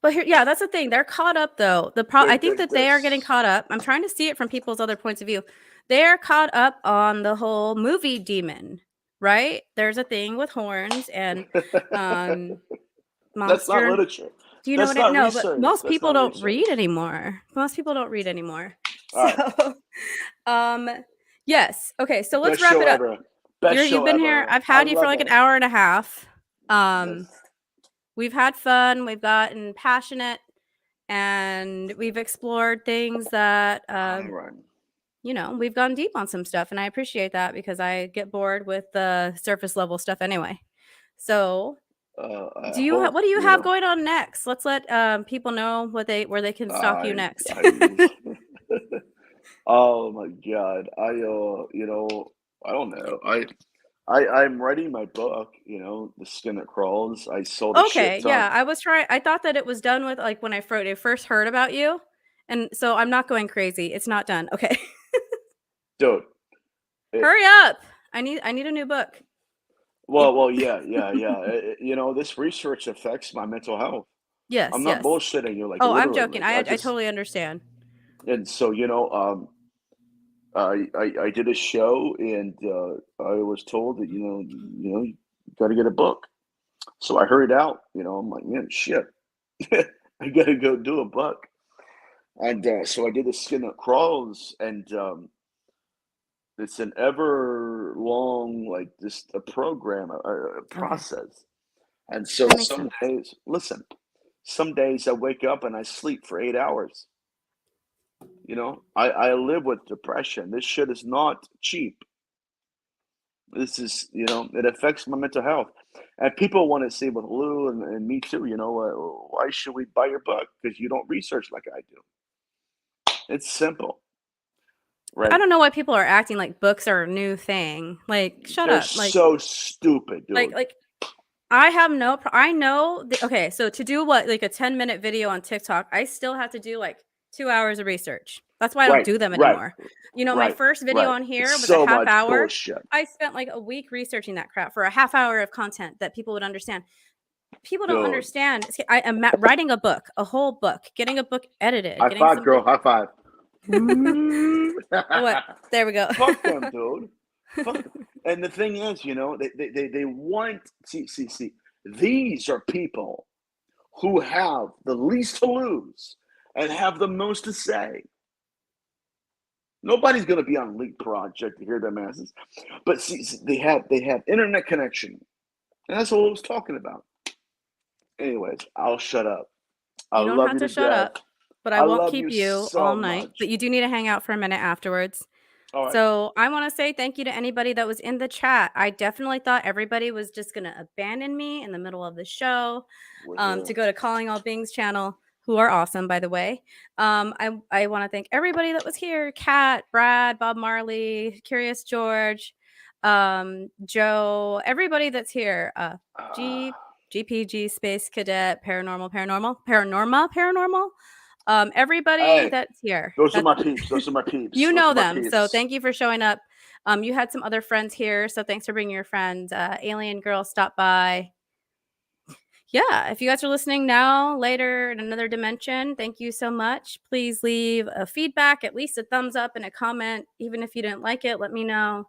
but here, yeah, that's the thing. They're caught up though. I think that they are getting There's caught up. I'm trying to see it from people's other points of view. They're caught up on the whole movie demon, right? There's a thing with horns and um that's not monster. literature. Do you know That's what it not no, but research. most That's people not don't read research. anymore. Most people don't read anymore. All So, right. um, yes. Okay, so let's Best wrap show it up. ever. Best You've show been here. ever. I've I had you for love like an it. hour and a half. Yes. We've had fun, we've gotten passionate, and we've explored things that All right. we've gone deep on some stuff, and I appreciate that because I get bored with the surface level stuff anyway. So, I hope what do you have going on next? Let's let people know where they can stalk you I next. I oh my god. I don't know. I'm writing my book, The Skin That Crawls. I sold a shit Okay, ton. yeah, I thought that it was done with, like, when I first heard about you, and so I'm not going crazy. It's not done. Okay. Dude, it, Hurry up. I need a new book. It yeah, yeah, yeah. This research affects my mental health. I'm Yes, not yes. bullshitting you, like Oh, I'm joking. literally. I I I just totally understand. and so I did a show and I was told that you got to get a book. So I hurried out. I'm like, man, shit, I got to go do a book. And so I did The Skin That Crawls, and it's an ever long, like, just a program, a Okay. process. And so That makes sense. some days I wake up and I sleep for 8 hours. I live with depression. This shit is not cheap. This is, it affects my mental health. And people want to say with Lou and me too, why should we buy your book? Because you don't research like I do. It's simple, I right? don't know why people are acting like books are a new thing. Like, shut They're up. Like so stupid, like dude. like I have no pro I know the okay, so to do what, like a 10-minute video on TikTok, I still have to do, like, 2 hours of research. That's why I don't Right, do them right, anymore. My right, first video right. on It's here was a so half much hour. bullshit. I spent, like, a week researching that crap for a half hour of content that people would understand. People don't Dude. understand. See, I am writing a book, a whole book, getting a book edited, High getting five, some book. girl. High five. Woo. What? There we go. Fuck them, dude. Fuck them. And the thing is, they want, see. These are people who have the least to lose and have the most to say. Nobody's going to be on Leap Project to hear them asses. But see, they have internet connection. And that's what I was talking about. Anyways, I'll shut up. I You don't love have you to to shut death. up, but I I won't love keep you you so all night, much. but you do need to hang out for a minute afterwards. All right. So I want to say thank you to anybody that was in the chat. I definitely thought everybody was just going to abandon me in the middle of the show We're here. to go to Calling All Beings channel, who are awesome, by the way. I want to thank everybody that was here. Kat, Brad, Bob Marley, Curious George, Joe, everybody that's here. GPG, Space Cadet, Paranormal. Everybody Hey, that's here. those are my peeps. Those are my peeps. You Those know are my them. So peeps. thank you for showing up. You had some other friends here, so thanks for bringing your friends. Alien Girl stopped by. Yeah, if you guys are listening now, later in another dimension, thank you so much. Please leave a feedback, at least a thumbs up and a comment. Even if you didn't like it, let me know.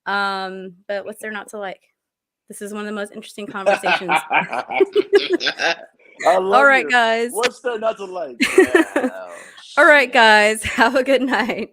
But what's there not to like? This is one of the most interesting conversations. I love All right, you. guys. What's there not to like? Yeah, All right, shit. guys. Have a good night.